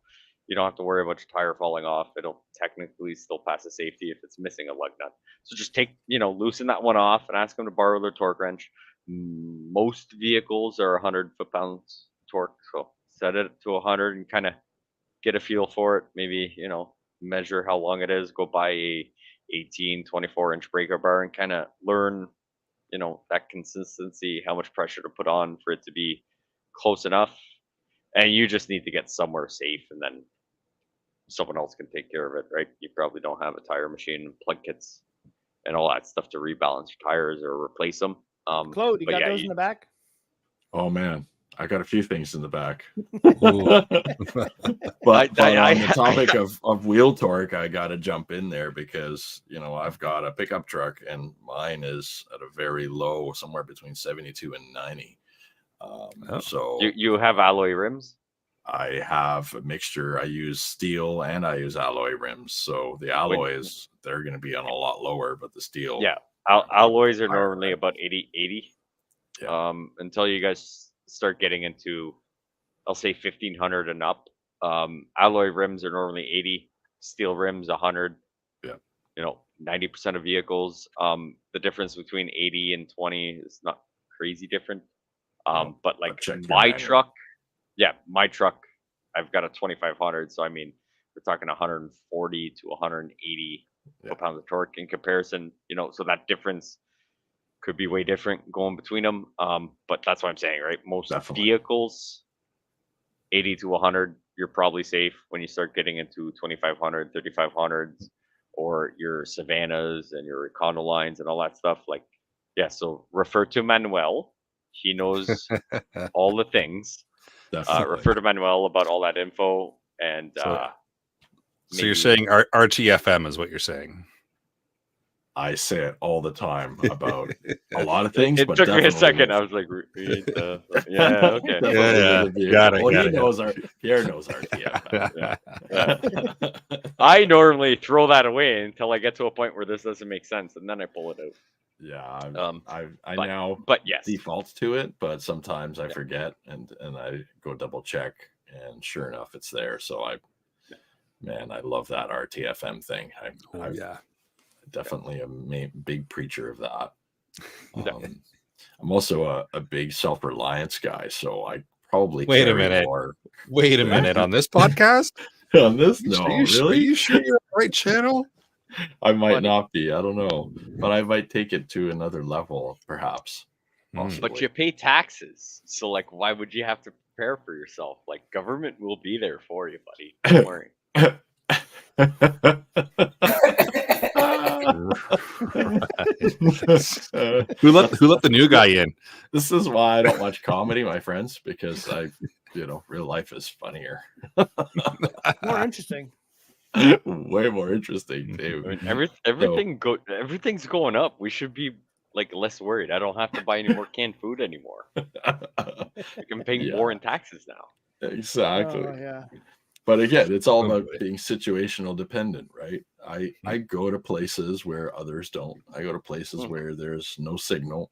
you don't have to worry about your tire falling off. It'll technically still pass the safety if it's missing a lug nut. So just loosen that one off and ask them to borrow their torque wrench. most vehicles are 100 foot-pounds torque. So set it to 100 and kind of get a feel for it. Maybe, measure how long it is. Go buy a 18, 24-inch breaker bar and kind of learn, that consistency, how much pressure to put on for it to be close enough. And you just need to get somewhere safe, and then someone else can take care of it, right? You probably don't have a tire machine, plug kits, and all that stuff to rebalance your tires or replace them. Claude, you but got yeah, those in the back? Oh man, I got a few things in the back. Ooh. But I- on the topic of wheel torque, I got to jump in there because I've got a pickup truck and mine is at a very low, somewhere between 72 and 90. So you have alloy rims. I have a mixture. I use steel and I use alloy rims. So the alloys, they're going to be on a lot lower, but the steel. Yeah, alloys are higher, normally right? about 80. Yeah. Until you guys start getting into, I'll say 1500 and up. Alloy rims are normally 80, steel rims 100. Yeah. 90% of vehicles. The difference between 80 and 20 is not crazy different. But like check your my manual. truck, I've got a 2500. So I mean, we're talking 140 to 180 foot-pounds of torque in comparison. So that difference could be way different going between them. But that's what I'm saying, right? Most Definitely. vehicles, 80 to 100, you're probably safe. When you start getting into 2500, 3500s, or your Savannas and your Econolines and all that stuff, so refer to Manuel. He knows all the things. Definitely. Refer to Manuel about all that info. And So you're maybe- saying RTFM is what you're saying. I say it all the time about a lot of things. It but took me a definitely second. with- I was like, yeah, okay. definitely Yeah, with the vehicle. got it, Well, got he it. knows Pierre knows RTF. I normally throw that away until I get to a point where this doesn't make sense, and then I pull it out. Yeah, I but- now But yes, default to it, but sometimes I forget and I go double check, and sure enough, it's there. So I love that RTFM thing. Oh, yeah. Definitely a big preacher of that. Yeah. I'm also a big self-reliance guy, so I probably Wait a carry minute. more Wait a minute. On this podcast? on this. No, Are you really, sure you're on the right channel? I might Funny. not be. I don't know, but I might take it to another level, perhaps. Mm. but you pay taxes, so why would you have to prepare for yourself? Government will be there for you, buddy. Don't worry. Who let the new guy in? This is why I don't watch comedy, my friends, because real life is funnier. More interesting. Way more interesting, I too. mean, everything's going up. We should be less worried. I don't have to buy any more canned food anymore. I can pay Yeah. more in taxes now. Exactly. Oh, yeah. But again, it's all Oh, about boy. being situational dependent, right? I go to places where others don't. I go to places where there's no signal.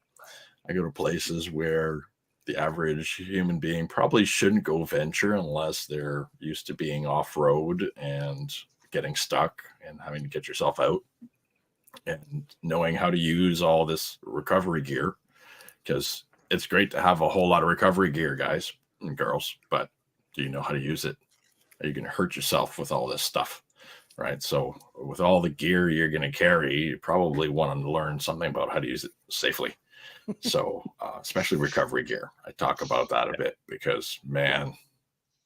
I go to places where the average human being probably shouldn't go venture unless they're used to being off road and getting stuck and having to get yourself out and knowing how to use all this recovery gear, because it's great to have a whole lot of recovery gear, guys and girls, but do you know how to use it? Are you going to hurt yourself with all this stuff? Right. So with all the gear you're going to carry, you probably want to learn something about how to use it safely. So especially recovery gear. I talk about that a bit because, man,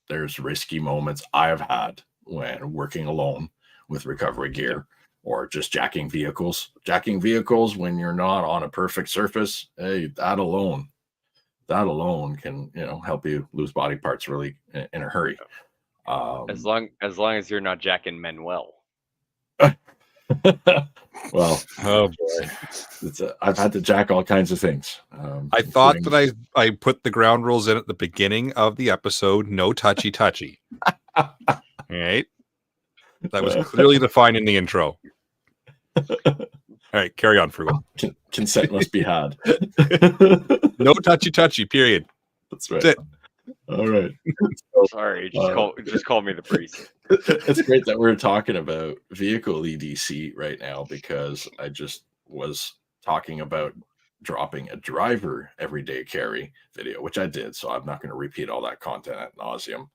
there's risky moments I've had when working alone with recovery gear or just jacking vehicles. Jacking vehicles when you're not on a perfect surface, hey, that alone can, help you lose body parts really in a hurry. As long as you're not jacking Manuel. Well, Oh, boy. I've had to jack all kinds of things. I thought including- that I put the ground rules in at the beginning of the episode. No touchy. All right. That was clearly defined in the intro. All right. Carry on, Frugal. consent must be had. No touchy, period. That's right. That's it. All right. Sorry, just call me the priest. It's great that we're talking about vehicle EDC right now because I just was talking about dropping a driver everyday carry video, which I did. So I'm not going to repeat all that content ad nauseum.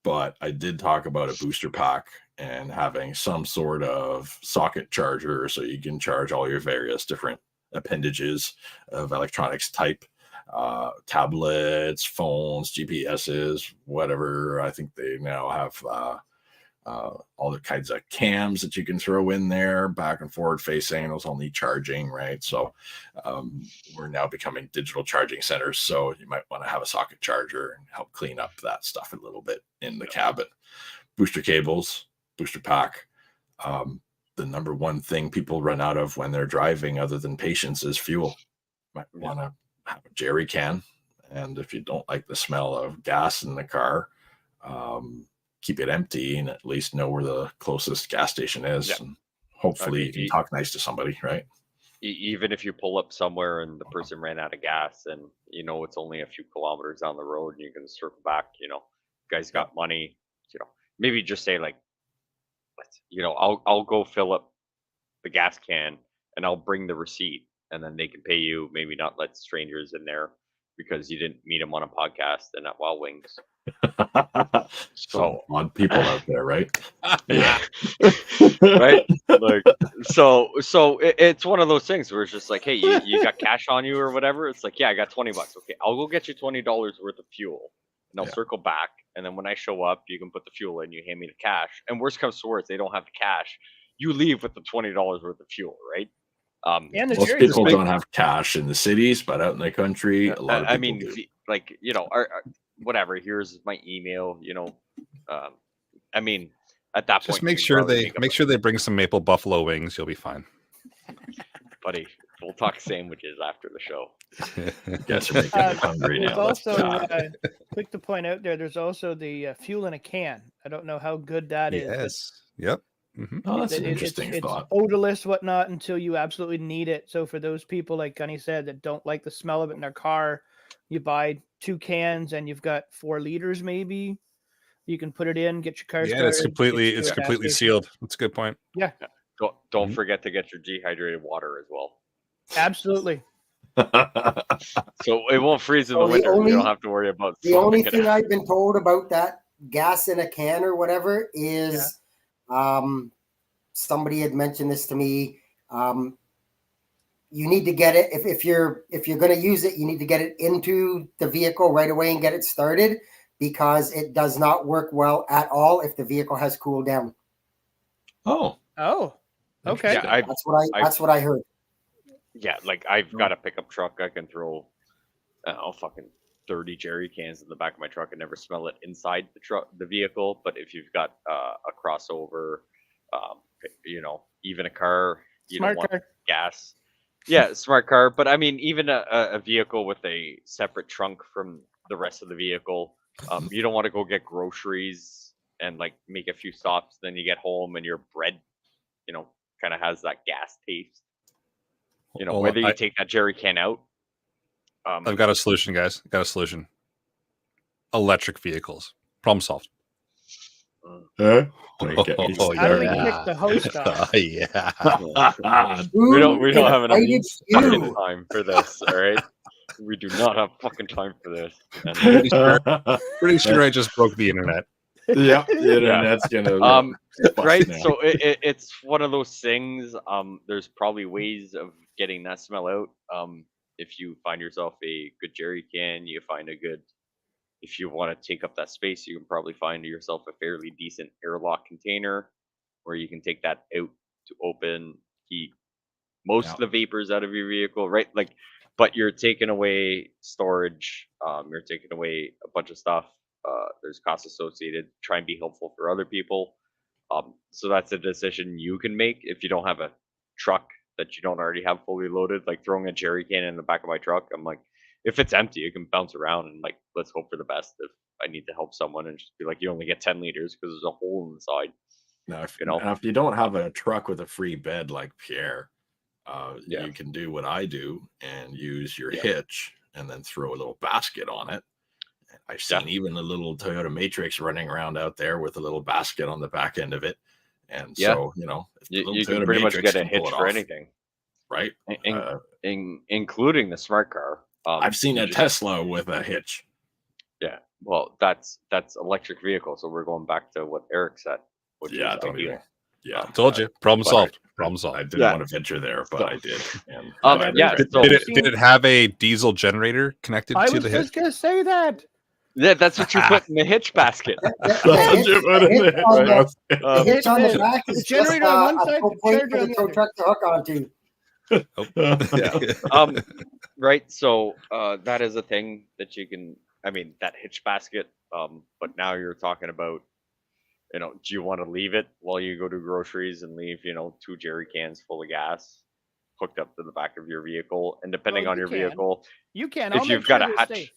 But I did talk about a booster pack and having some sort of socket charger so you can charge all your various different appendages of electronics type, tablets, phones, GPSs, whatever. I think they now have all the kinds of cams that you can throw in there, back and forward facing. Those all need charging, right? So we're now becoming digital charging centers. So you might want to have a socket charger and help clean up that stuff a little bit in the cabin. Booster cables, booster pack. The number one thing people run out of when they're driving, other than patience, is fuel. Might want to have a jerry can, and if you don't like the smell of gas in the car, keep it empty and at least know where the closest gas station is. Yeah. And hopefully you talk nice to somebody, right? Even if you pull up somewhere and the person ran out of gas and it's only a few kilometers down the road and you can circle back, guys got money, maybe just say like, I'll go fill up the gas can and I'll bring the receipt, and then they can pay you. Maybe not let strangers in there because you didn't meet them on a podcast and at Wild Wings. So odd people out there, right? Yeah. Right. Like, so it's one of those things where it's just like, hey, you got cash on you or whatever. It's like, yeah, I got $20. Okay, I'll go get you $20 worth of fuel, and I'll circle back. And then when I show up, you can put the fuel in. You hand me the cash. And worst comes to worst, they don't have the cash. You leave with the $20 worth of fuel, right? And the Most jury people don't have cash in the cities, but out in the country, a lot of people do. Like, whatever. Here's my email. I mean, at that point, just make sure they bring some maple buffalo wings. You'll be fine, buddy. We'll talk sandwiches after the show. Guess you're making me hungry now. Also, quick to point out there's also the fuel in a can. I don't know how good that is. Yes. Yep. Mm-hmm. Oh, that's an interesting thought. It's odorless, whatnot, until you absolutely need it. So for those people, like Gunny said, that don't like the smell of it in their car, you buy 2 cans and you've got 4 liters maybe. You can put it in, get your car started. It's completely sealed. That's a good point. Yeah. Don't forget to get your dehydrated water as well. Absolutely. So it won't freeze in the winter. You don't have to worry about the only thing I've been told about that gas in a can or whatever is somebody had mentioned this to me. You need to get it if you're going to use it, you need to get it into the vehicle right away and get it started, because it does not work well at all if the vehicle has cooled down. Oh, okay. Yeah, that's what I heard. Yeah, like I've got a pickup truck. I can throw, fucking 30 jerry cans in the back of my truck and never smell it inside the vehicle. But if you've got a crossover, even a car, Smart don't car. want gas. Yeah, smart car. But I mean, even a vehicle with a separate trunk from the rest of the vehicle, you don't want to go get groceries and like make a few stops. Then you get home and your bread, kind of has that gas taste. Whether you take that jerry can out. I've got a solution, guys. Electric vehicles. Problem solved. Huh? How do we kick the host off? We don't have enough fucking time for this. All right, we do not have fucking time for this. Pretty sure I just broke the internet. Yeah, the internet's gonna right. Now. So it's one of those things. There's probably ways of getting that smell out. If you find yourself a good jerry can, if you want to take up that space, you can probably find yourself a fairly decent airlock container where you can take that out to open, keep most of the vapors out of your vehicle, right? Like, but you're taking away storage, you're taking away a bunch of stuff. There's costs associated. Try and be helpful for other people. So that's a decision you can make if you don't have a truck that you don't already have fully loaded. Like throwing a jerry can in the back of my truck, I'm like, if it's empty, it can bounce around and like, let's hope for the best. If I need to help someone and just be like, you only get 10 liters because there's a hole in the side. Now, if you don't have a truck with a free bed like Pierre, you can do what I do and use your hitch and then throw a little basket on it. I've seen even a little Toyota Matrix running around out there with a little basket on the back end of it. And so, you can pretty much get a hitch for anything. right? Including the smart car. I've seen you a just- Tesla with a hitch. Yeah, well, that's electric vehicle, so we're going back to what Eric said, which Yeah, is totally. ideal. Yeah, Told you. Problem but- solved. Problem I solved. didn't Yeah. want to venture there, but So- I did. And Yeah, Did, so- did it have a diesel generator connected I to was the just hitch? gonna say that. Yeah, that's what you put in the hitch basket. That's what you put in it, on right? the hitch on the the- back the is just generator on one a side, full the point charger for on the the tow other. truck to hook onto. Right, so that is a thing that you can, I mean, that hitch basket, but now you're talking about, do you want to leave it while you go to groceries and leave 2 jerry cans full of gas hooked up to the back of your vehicle? And depending Well, on you your can. vehicle, You can. if I'll you've make got sure a you're hatch, safe.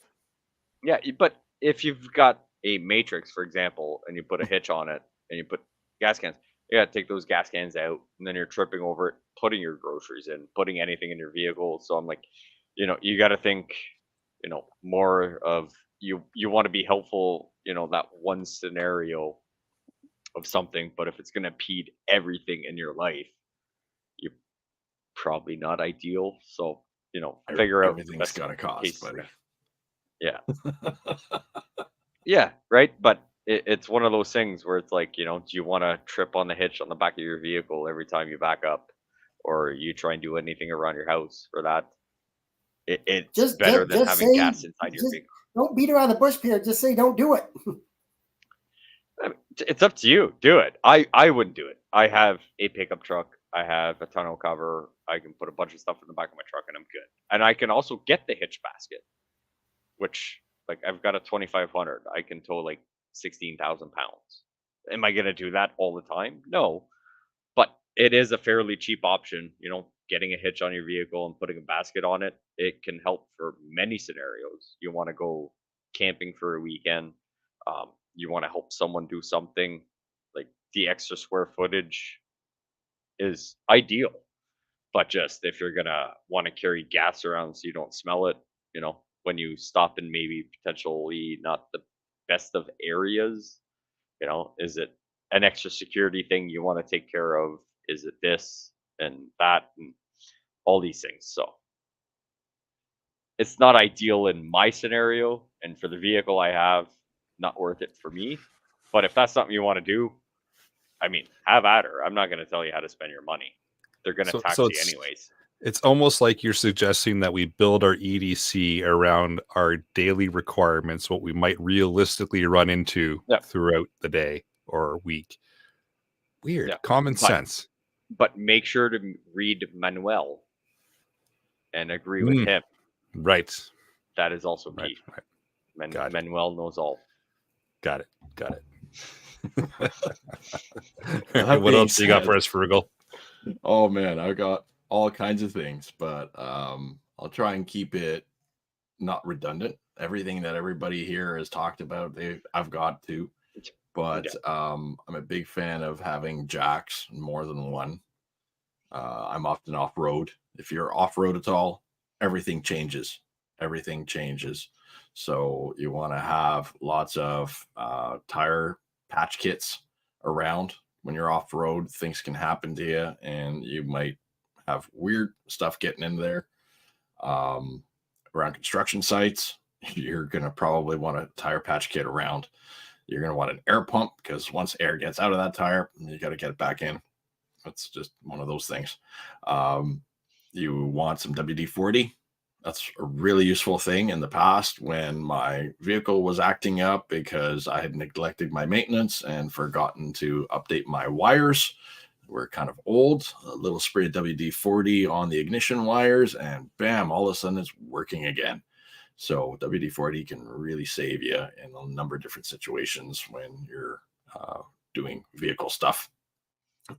yeah, but if you've got a matrix, for example, and you put a hitch on it and you put gas cans, you gotta take those gas cans out, and then you're tripping over it, putting your groceries in, putting anything in your vehicle. So I'm like, you got to think, more of you want to be helpful, that one scenario of something, but if it's going to impede everything in your life, you're probably not ideal. So, figure out the Everything's best got a cost, case buddy. scenario. Yeah. Yeah, right. But it's one of those things where it's like, do you want to trip on the hitch on the back of your vehicle every time you back up, or you try and do anything around your house for that? It's Just- better just- than just having say- gas inside your just- vehicle. Don't beat around the bush, Pierre. Just say don't do it. I mean, it's up to you. Do it. I wouldn't do it. I have a pickup truck. I have a tonneau cover. I can put a bunch of stuff in the back of my truck and I'm good. And I can also get the hitch basket, which, like, I've got a 2500. I can tow like 16,000 pounds. Am I gonna do that all the time? No, but it is a fairly cheap option. Getting a hitch on your vehicle and putting a basket on it. It can help for many scenarios. You want to go camping for a weekend. You want to help someone do something. Like, the extra square footage is ideal. But just if you're gonna want to carry gas around so you don't smell it, when you stop in maybe potentially not the best of areas, is it an extra security thing you want to take care of? Is it this and that and all these things? So it's not ideal in my scenario, and for the vehicle I have, not worth it for me. But if that's something you want to do, I mean, have at her. I'm not going to tell you how to spend your money. They're going to tax you it's- anyways. It's almost like you're suggesting that we build our EDC around our daily requirements, what we might realistically run into Yeah. throughout the day or week. Weird. Yeah. Common But- sense. But make sure to read Manuel and agree with him. Right. That is also Right. key. Right. Got it. Manuel knows all. Got it. That What being else you got said- for us, Frugal? Oh man, I've got all kinds of things, but I'll try and keep it not redundant. Everything that everybody here has talked about, I've got to. But I'm a big fan of having jacks, more than one. I'm often off road. If you're off road at all, everything changes. Everything changes. So you want to have lots of tire patch kits around. When you're off road, things can happen to you, and you might have weird stuff getting in there. Around construction sites, you're going to probably want a tire patch kit around. You're going to want an air pump, because once air gets out of that tire, you got to get it back in. That's just one of those things. You want some WD-40. That's a really useful thing. In the past, when my vehicle was acting up because I had neglected my maintenance and forgotten to update my wires, we're kind of old, a little spray of WD-40 on the ignition wires, and bam, all of a sudden it's working again. So WD-40 can really save you in a number of different situations when you're doing vehicle stuff.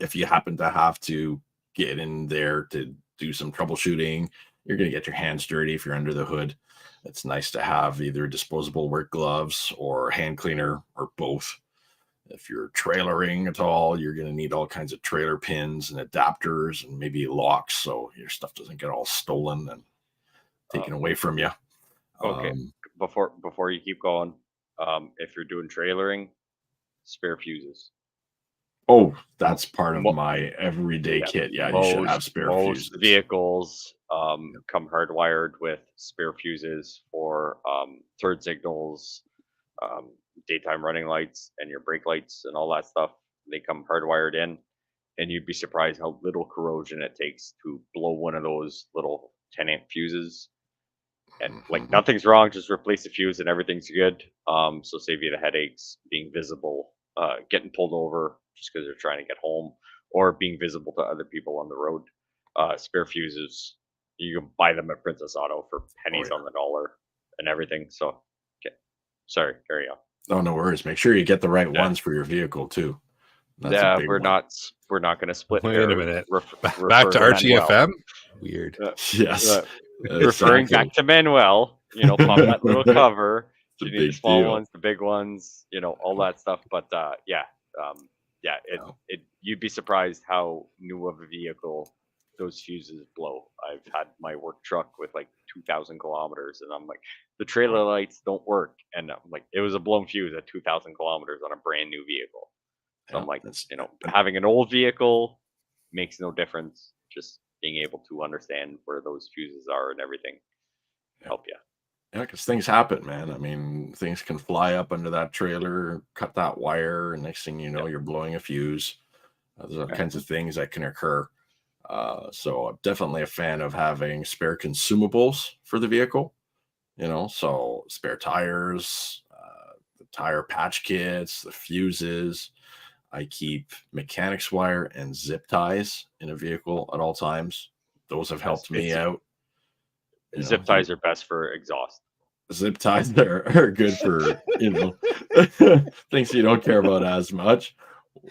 If you happen to have to get in there to do some troubleshooting, you're going to get your hands dirty if you're under the hood. It's nice to have either disposable work gloves or hand cleaner, or both. If you're trailering at all, you're going to need all kinds of trailer pins and adapters and maybe locks, so your stuff doesn't get all stolen and taken away from you. Okay. Before you keep going, if you're doing trailering, spare fuses. Oh, that's part of Mo- my everyday Yeah, kit. Yeah, you should have spare most fuses. vehicles come hardwired with spare fuses for turn signals, um, daytime running lights, and your brake lights and all that stuff. They come hardwired in, and you'd be surprised how little corrosion it takes to blow one of those little 10-amp fuses. And like Mhm. nothing's wrong, just replace the fuse and everything's good. So save you the headaches, being visible, getting pulled over just because they're trying to get home, or being visible to other people on the road. Spare fuses, you can buy them at Princess Auto for pennies yeah. on the dollar and everything. So, okay, sorry, carry on. Oh, no worries. Make sure you get the right Yeah. ones for your vehicle too. That's a Yeah, big we're one. not going to split. Wait hair. a minute. Back Refer to Manuel. RTFM. Weird. Yes. Uh, Referring exactly. back to Manuel, pop that little cover. It's a You need the big small deal. ones, the big ones, all that stuff. But yeah, Yeah. you'd be surprised how new of a vehicle those fuses blow. I've had my work truck with like 2,000 kilometers, and I'm like, the trailer lights don't work, and I'm like, it was a blown fuse at 2,000 kilometers on a brand new vehicle. So Yeah, I'm like, that's- having an old vehicle makes no difference. Just being able to understand where those fuses are and everything help you. Yeah, because things happen, man. I mean, things can fly up under that trailer, cut that wire, and next thing you know, you're blowing a fuse. There's all kinds of things that can occur. So I'm definitely a fan of having spare consumables for the vehicle. So spare tires, the tire patch kits, the fuses. I keep mechanics wire and zip ties in a vehicle at all times. Those have helped me out. Zip ties are best for exhaust. Zip ties are good for things you don't care about as much.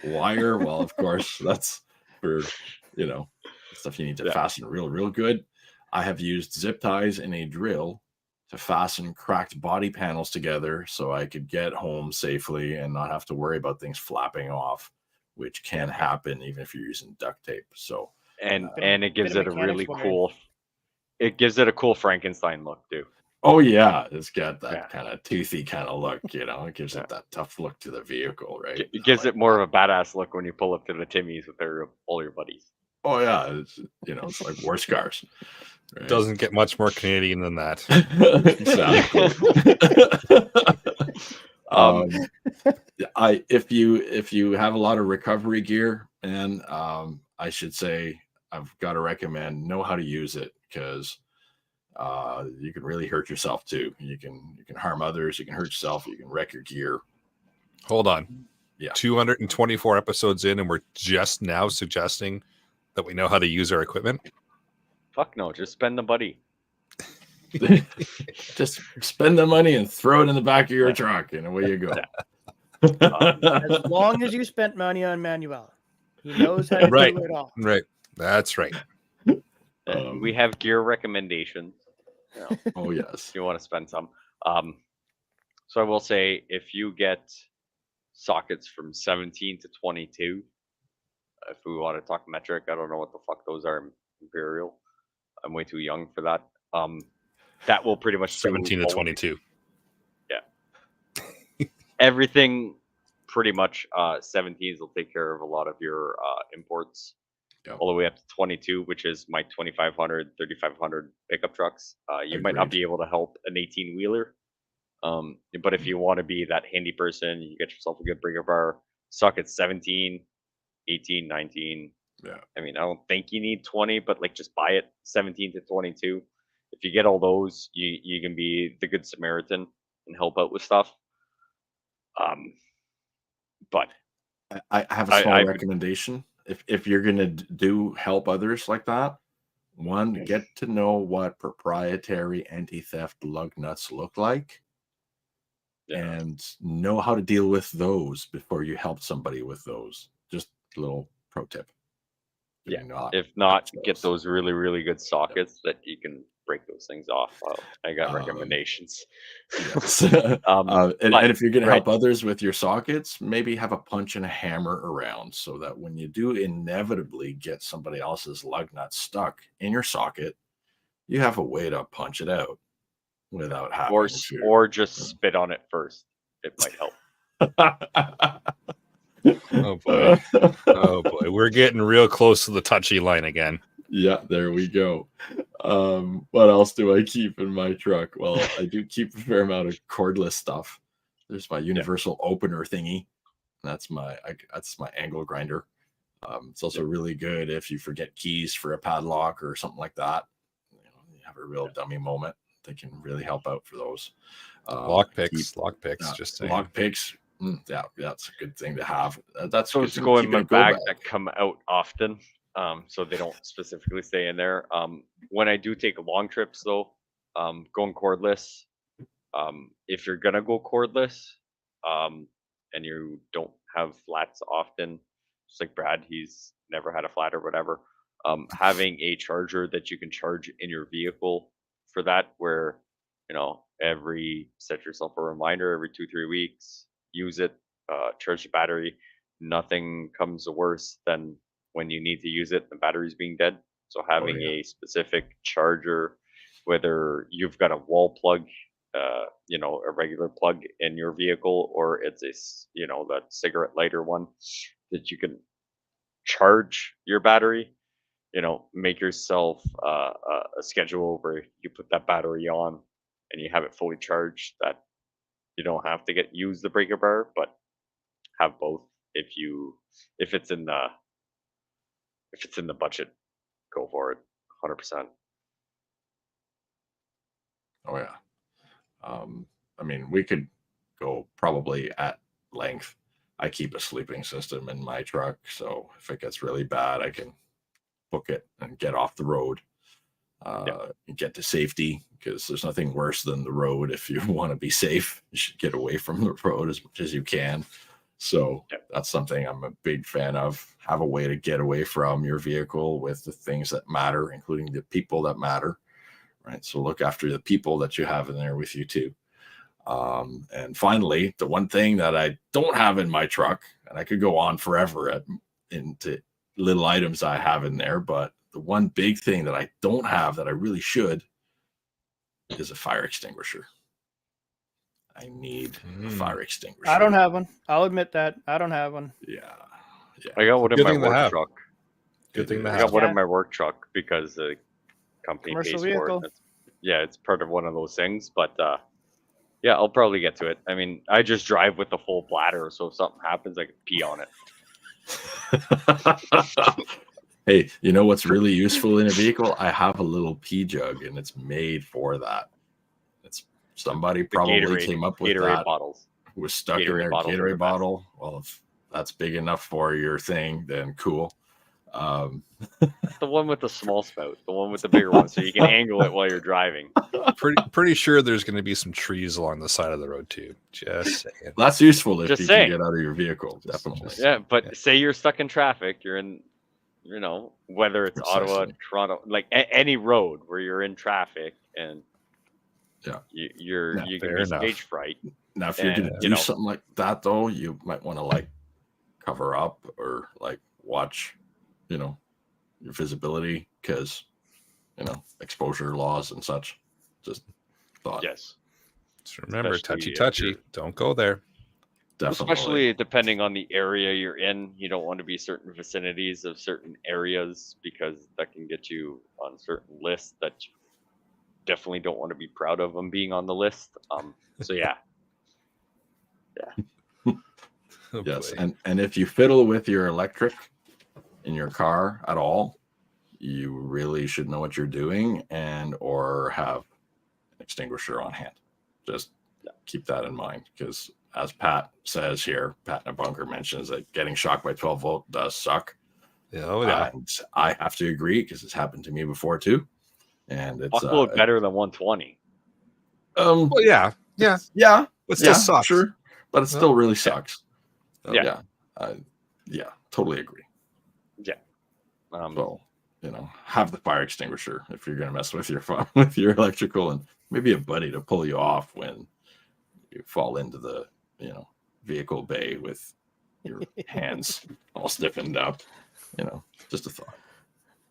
Wire, well, of course, that's for stuff you need to fasten real good. I have used zip ties and a drill to fasten cracked body panels together so I could get home safely and not have to worry about things flapping off, which can happen even if you're using duct tape. So And it Bit gives of it a really mechanics cool. It gives it a cool Frankenstein look too. oh yeah, it's got that kind of toothy kind of look, it gives it that tough look to the vehicle, right? It gives it more of a badass look when you pull up to the Timmies with all your buddies. Oh yeah, it's like war scars. Right? Doesn't get much more Canadian than that. Exactly. If you have a lot of recovery gear, and I should say I've got to recommend know how to use it, because you can really hurt yourself too. You can harm others, you can hurt yourself, you can wreck your gear. Hold on. Yeah. 224 episodes in, and we're just now suggesting that we know how to use our equipment. Fuck no, just spend the money. Just spend the money and throw it in the back of your truck, and away you go. As long as you spent money on Manuel, he knows how to Right. do it all. Right. That's right. We have gear recommendations. Oh yes. If you want to spend some. So I will say, if you get sockets from 17 to 22, if we want to talk metric, I don't know what the fuck those are in imperial. I'm way too young for that. That will pretty much do 17 to 22. Yeah. Everything pretty much 17s will take care of a lot of your imports. All the way up to 22, which is my 2500, 3500 pickup trucks. You might not be able to help an 18 wheeler. But if you want to be that handy person, you get yourself a good breaker bar, suck at 17, 18, 19. Yeah. I mean, I don't think you need 20, but like just buy it 17 to 22. If you get all those, you can be the good Samaritan and help out with stuff. But I have a small recommendation. If you're gonna do help others like that, one, get to know what proprietary anti-theft lug nuts look like, and know how to deal with those before you help somebody with those. Just a little pro tip. If not, get those really, really good sockets that you can break those things off. I got recommendations. Yes. And if you're going to help others with your sockets, maybe have a punch and a hammer around, so that when you do inevitably get somebody else's lug nut stuck in your socket, you have a way to punch it out without having or just spit on it first. It might help. Oh boy. Oh boy. We're getting real close to the touchy line again. Yeah, there we go. What else do I keep in my truck? Well, I do keep a fair amount of cordless stuff. There's my universal opener thingy. That's my angle grinder. It's also really good if you forget keys for a padlock or something like that. You know, you have a real dummy moment. They can really help out for those. Lock picks, just saying. Lock picks. Yeah, that's a good thing to have. That's So good it's thing go to in keep my a go bag bag. that come out often. So they don't specifically stay in there. When I do take long trips though, going cordless, if you're gonna go cordless, and you don't have flats often, just like Brad, he's never had a flat or whatever. Having a charger that you can charge in your vehicle for that, where set yourself a reminder every 2-3 weeks, use it, charge the battery. Nothing comes worse than when you need to use it, the battery's being dead. So having yeah. a specific charger, whether you've got a wall plug, a regular plug in your vehicle, or it's that cigarette lighter one that you can charge your battery. Make yourself a schedule where you put that battery on and you have it fully charged. That you don't have to use the breaker bar, but have both. If it's in the budget, go for it, 100%. Oh yeah. I mean, we could go probably at length. I keep a sleeping system in my truck, so if it gets really bad, I can book it and get off the road, and get to safety, because there's nothing worse than the road. If you want to be safe, you should get away from the road as much as you can. So that's something I'm a big fan of. Have a way to get away from your vehicle with the things that matter, including the people that matter, right? So look after the people that you have in there with you too. And finally, the one thing that I don't have in my truck, and I could go on forever into little items I have in there, but the one big thing that I don't have that I really should is a fire extinguisher. I need a fire extinguisher. I don't have one. I'll admit that. I don't have one. Yeah. I got one in Good my thing to work have. truck. Good thing to I have. got one in Yeah. my work truck because the company Commercial pays vehicle. for it. It's part of one of those things. But I'll probably get to it. I mean, I just drive with the full bladder, so if something happens, I can pee on it. Hey, you know what's really useful in a vehicle? I have a little pee jug, and it's made for that. It's somebody probably came up with Gatorade that. bottles. Was stuck in Gatorade their bottles are the Gatorade best. bottle. Well, if that's big enough for your thing, then cool. The one with the small spout, the one with the bigger one, so you can angle it while you're driving. Pretty sure there's going to be some trees along the side of the road too. Just saying. That's useful if Just you saying. can get out of your vehicle. Definitely. Yeah, but say you're stuck in traffic, you're in, whether it's Ottawa, Precisely. Toronto, like any road where you're in traffic, and you Yeah, can fair be enough. stage fright. Now, if you're going to do something like that, though, you might want to like cover up or like watch, your visibility, because exposure laws and such. Just thought. Yes. Just remember, Especially touchy. Don't go there. Definitely. Especially depending on the area you're in, you don't want to be certain vicinities of certain areas, because that can get you on certain lists that you definitely don't want to be proud of them being on the list. So yeah. Oh, Yes, boy. and if you fiddle with your electric in your car at all, you really should know what you're doing or have an extinguisher on hand. Just keep that in mind, because as Pat says here, Pat in a bunker mentions that getting shocked by 12 volt does suck. Oh yeah. And I have to agree, because it's happened to me before too. And it's Buckload better than 120. Well, yeah. But still sucks. Sure, but it still really sucks. Yeah. Totally agree. Yeah. So, have the fire extinguisher if you're going to mess with your electrical, and maybe a buddy to pull you off when you fall into the, vehicle bay with your hands all stiffened up. Just a thought.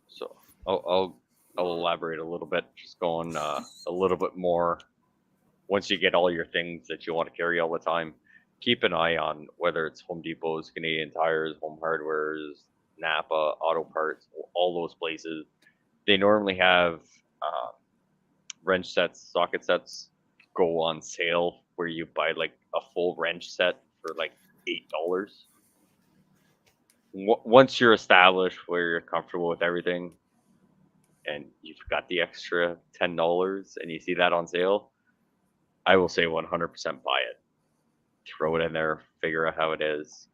So I'll elaborate a little bit, just going a little bit more. Once you get all your things that you want to carry all the time, keep an eye on whether it's Home Depot's, Canadian Tires, Home Hardware's, Napa, Auto Parts, all those places. They normally have wrench sets, socket sets go on sale where you buy like a full wrench set for like $8. Once you're established where you're comfortable with everything and you've got the extra $10 and you see that on sale, I will say 100% buy it. Throw it in there, figure out how it is,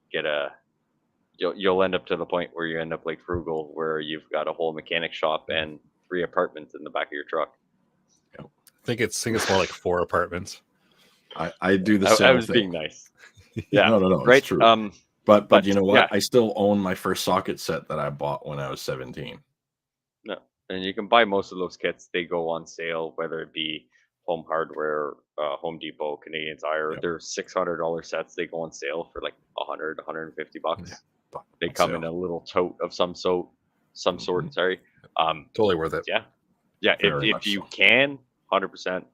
you'll end up to the point where you end up like Frugal, where you've got a whole mechanic shop and 3 apartments in the back of your truck. I think it's more like 4 apartments. I do the same I was thing. being nice. Yeah, no, right. it's true. But you know what? I still own my first socket set that I bought when I was 17. No, and you can buy most of those kits. They go on sale, whether it be Home Hardware, Home Depot, Canadian Tire. They're $600 sets. They go on sale for like $100, $150. Yeah, they come in a little tote of some sort. Sorry. Totally worth it. Yeah. If you can, 100%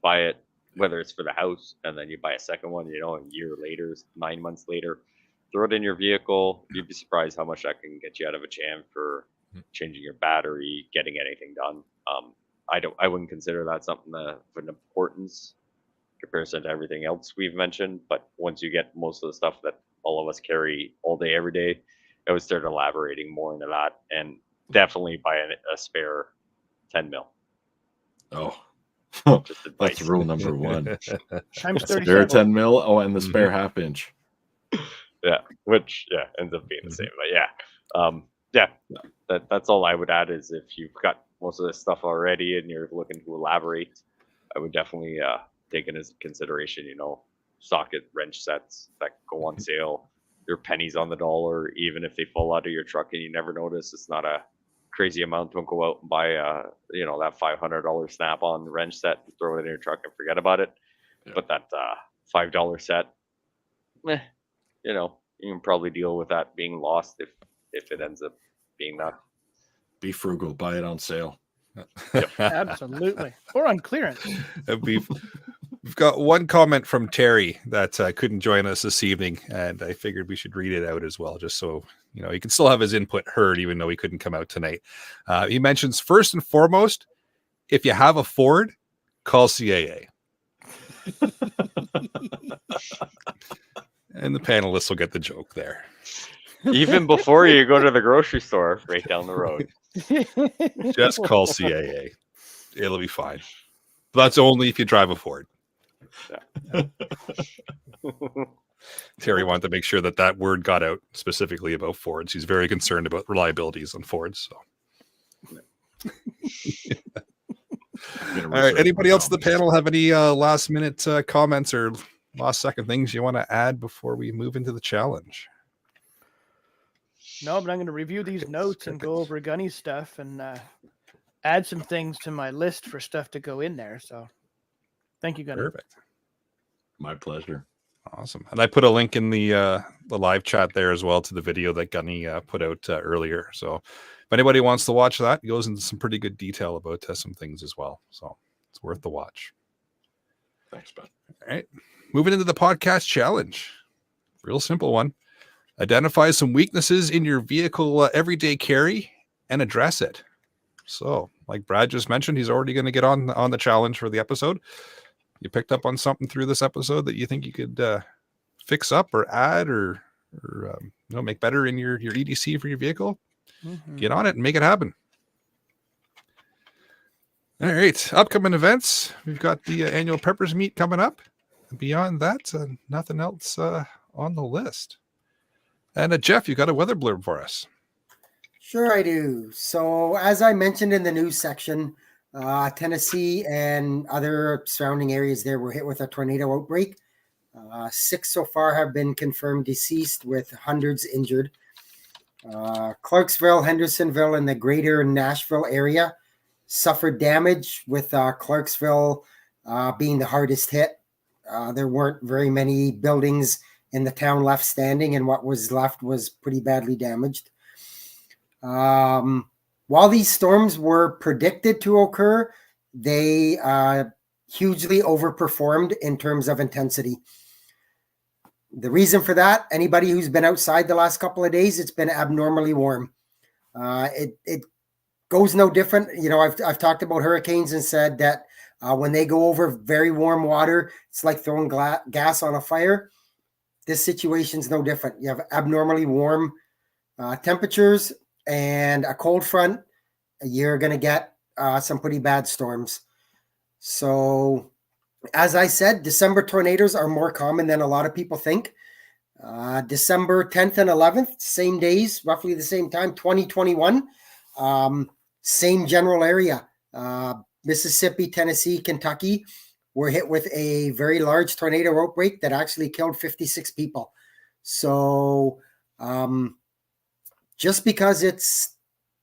buy it. Whether it's for the house and then you buy a second one, a year later, 9 months later, throw it in your vehicle. You'd be surprised how much that can get you out of a jam for changing your battery, getting anything done. I wouldn't consider that something of an importance in comparison to everything else we've mentioned. But once you get most of the stuff that all of us carry all day, every day, I would start elaborating more into that, and definitely buy a spare 10 mil. Oh, just that's rule number 1. Times 37. Spare 10 mil. Oh, and the spare half inch. Yeah, which ends up being the same. But that's all I would add is if you've got most of this stuff already and you're looking to elaborate, I would definitely take into consideration, socket wrench sets that go on sale. They're pennies on the dollar, even if they fall out of your truck and you never notice. It's not a crazy amount. Don't go out and buy that $500 Snap-on wrench set and throw it in your truck and forget about it. Yeah. But that $5 set, you can probably deal with that being lost if it ends up being that. Be frugal, buy it on sale. Yep. Absolutely. Or on clearance. We've got one comment from Terry that couldn't join us this evening, and I figured we should read it out as well, just so he can still have his input heard, even though he couldn't come out tonight. He mentions, first and foremost, if you have a Ford, call CAA. And the panelists will get the joke there. Even before you go to the grocery store, right down the road. Just call CAA. It'll be fine. But that's only if you drive a Ford. Yeah. Terry wanted to make sure that word got out specifically about Fords. He's very concerned about reliabilities on Fords. So. All right. Anybody else on the panel have any last minute comments or last second things you want to add before we move into the challenge? No, but I'm going to review these notes and go over Gunny's stuff and add some things to my list for stuff to go in there. So thank you, Gunny. Perfect. My pleasure. Awesome. And I put a link in the live chat there as well to the video that Gunny put out earlier. So if anybody wants to watch that, it goes into some pretty good detail about some things as well. So it's worth the watch. Thanks, bud. All right. Moving into the podcast challenge. Real simple one. Identify some weaknesses in your vehicle everyday carry and address it. So, like Brad just mentioned, he's already going to get on the challenge for the episode. You picked up on something through this episode that you think you could fix up or add or make better in your EDC for your vehicle? Mm-hmm. Get on it and make it happen. All right. Upcoming events. We've got the annual Preppers Meet coming up. Beyond that, nothing else on the list. And Jeff, you got a weather blurb for us. Sure, I do. So, as I mentioned in the news section, Tennessee and other surrounding areas there were hit with a tornado outbreak. 6 so far have been confirmed deceased, with hundreds injured. Clarksville, Hendersonville, and the greater Nashville area suffered damage, with Clarksville being the hardest hit. There weren't very many buildings in the town left standing, and what was left was pretty badly damaged. While these storms were predicted to occur, they hugely overperformed in terms of intensity. The reason for that, anybody who's been outside the last couple of days, it's been abnormally warm. It goes no different. You know, I've talked about hurricanes and said that when they go over very warm water, it's like throwing gas on a fire. This situation's no different. You have abnormally warm temperatures and a cold front. You're going to get some pretty bad storms. So, as I said, December tornadoes are more common than a lot of people think. December 10th and 11th, same days, roughly the same time, 2021. Same general area. Mississippi, Tennessee, Kentucky were hit with a very large tornado outbreak that actually killed 56 people. So just because it's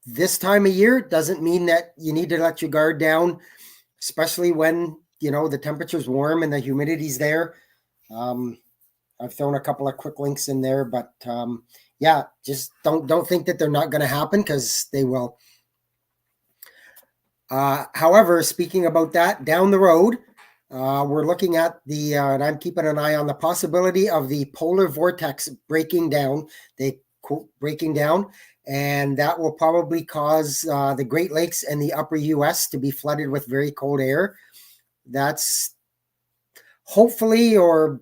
this time of year doesn't mean that you need to let your guard down, especially when, you know, the temperature's warm and the humidity's there. I've thrown a couple of quick links in there, but yeah, just don't think that they're not going to happen, because they will. However, speaking about that, down the road, we're looking at and I'm keeping an eye on the possibility of the polar vortex breaking down. They quote breaking down, and that will probably cause the Great Lakes and the upper U.S. to be flooded with very cold air. That's hopefully, or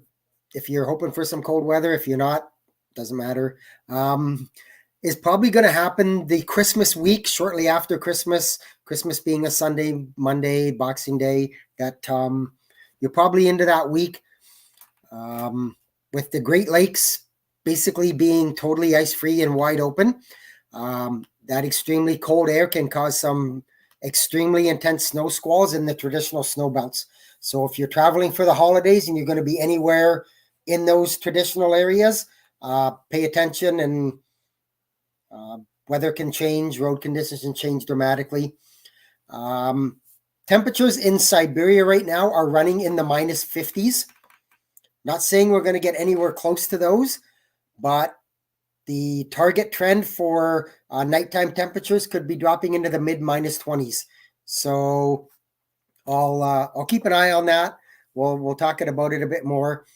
if you're hoping for some cold weather, if you're not, doesn't matter. Is probably going to happen the Christmas week, shortly after Christmas. Christmas being a Sunday, Monday, Boxing Day. That you're probably into that week, with the Great Lakes basically being totally ice-free and wide open. That extremely cold air can cause some extremely intense snow squalls in the traditional snow belts. So if you're traveling for the holidays and you're going to be anywhere in those traditional areas, pay attention, and weather can change, road conditions can change dramatically. Temperatures in Siberia right now are running in the minus 50s. Not saying we're going to get anywhere close to those, but the target trend for nighttime temperatures could be dropping into the mid minus 20s. So I'll keep an eye on that. We'll talk about it a bit more.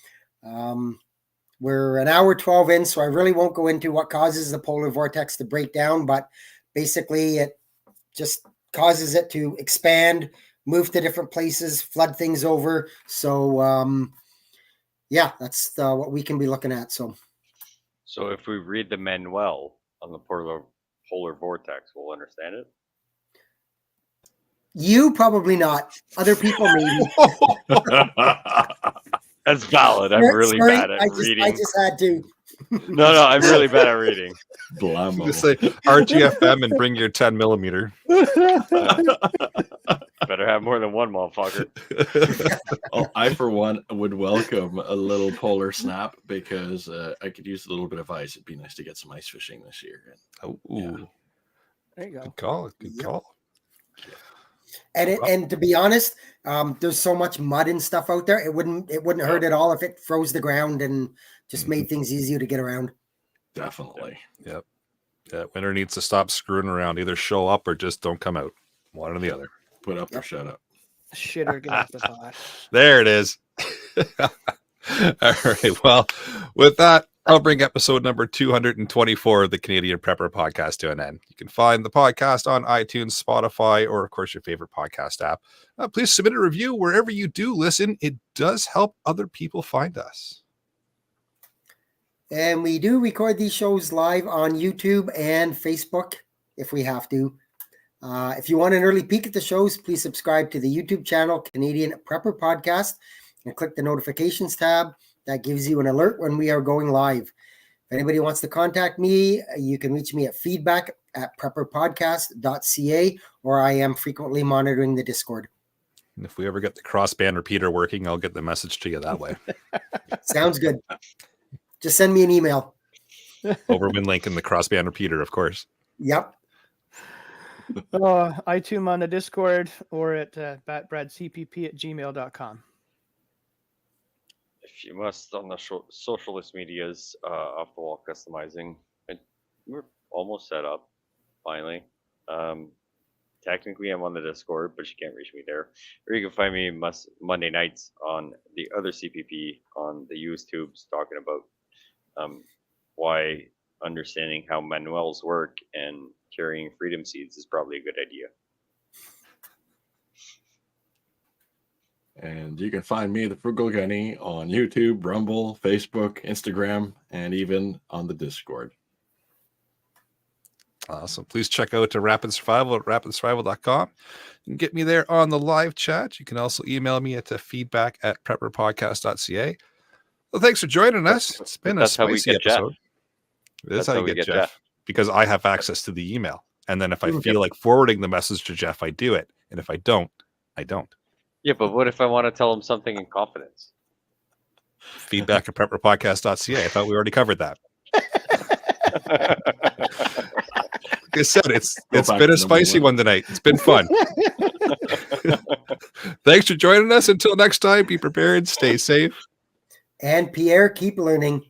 We're an hour 12 in, so I really won't go into what causes the polar vortex to break down, but basically it just causes it to expand, move to different places, flood things over. So yeah, that's what we can be looking at. So if we read the manual on the polar vortex, we'll understand it. You probably not. Other people maybe. That's valid. I'm really bad at reading. I just had to. No, I'm really bad at reading. Blammo. Just say RGFM and bring your 10 millimeter. Better have more than one, motherfucker. I, for one, would welcome a little polar snap, because I could use a little bit of ice. It'd be nice to get some ice fishing this year. Oh, Yeah. There you go. good call. Good call. And to be honest, there's so much mud and stuff out there. It wouldn't hurt at all if it froze the ground and just made things easier to get around. Definitely. Yep. Yeah, winter needs to stop screwing around. Either show up or just don't come out. One or the other. Put up or shut up. Shitter, get off the pot. There it is. All right. Well, with that, I'll bring episode number 224 of the Canadian Prepper Podcast to an end. You can find the podcast on iTunes, Spotify, or, of course, your favorite podcast app. Please submit a review wherever you do listen. It does help other people find us. And we do record these shows live on YouTube and Facebook if we have to. If you want an early peek at the shows, please subscribe to the YouTube channel, Canadian Prepper Podcast, and click the notifications tab. That gives you an alert when we are going live. If anybody wants to contact me, you can reach me at feedback@prepperpodcast.ca, or I am frequently monitoring the Discord. And if we ever get the crossband repeater working, I'll get the message to you that way. Sounds good. Just send me an email. Overman link in the crossband repeater, of course. Yep. iTunes on the Discord, or at batbradcpp@gmail.com. If you must, on the socialist medias, off the wall customizing, and we're almost set up finally. technically I'm on the Discord, but you can't reach me there. Or you can find me Monday nights on the other CPP on the YouTubes talking about why understanding how manuals work and carrying freedom seeds is probably a good idea. And you can find me, the Frugal Gunny, on YouTube, Rumble, Facebook, Instagram, and even on the Discord. Awesome. Please check out Rapid Survival at rapidsurvival.com. You can get me there on the live chat. You can also email me at feedback@prepperpodcast.ca. Well, thanks for joining us. It's been a That's how we spicy get Jeff. episode. That's how you get Jeff. Because I have access to the email. And then if I feel like forwarding the message to Jeff, I do it. And if I don't, I don't. Yeah, but what if I want to tell him something in confidence? Feedback@prepperpodcast.ca. I thought we already covered that. Like I said, it's been a spicy one tonight. It's been fun. Thanks for joining us. Until next time, be prepared, stay safe. And Pierre, keep learning.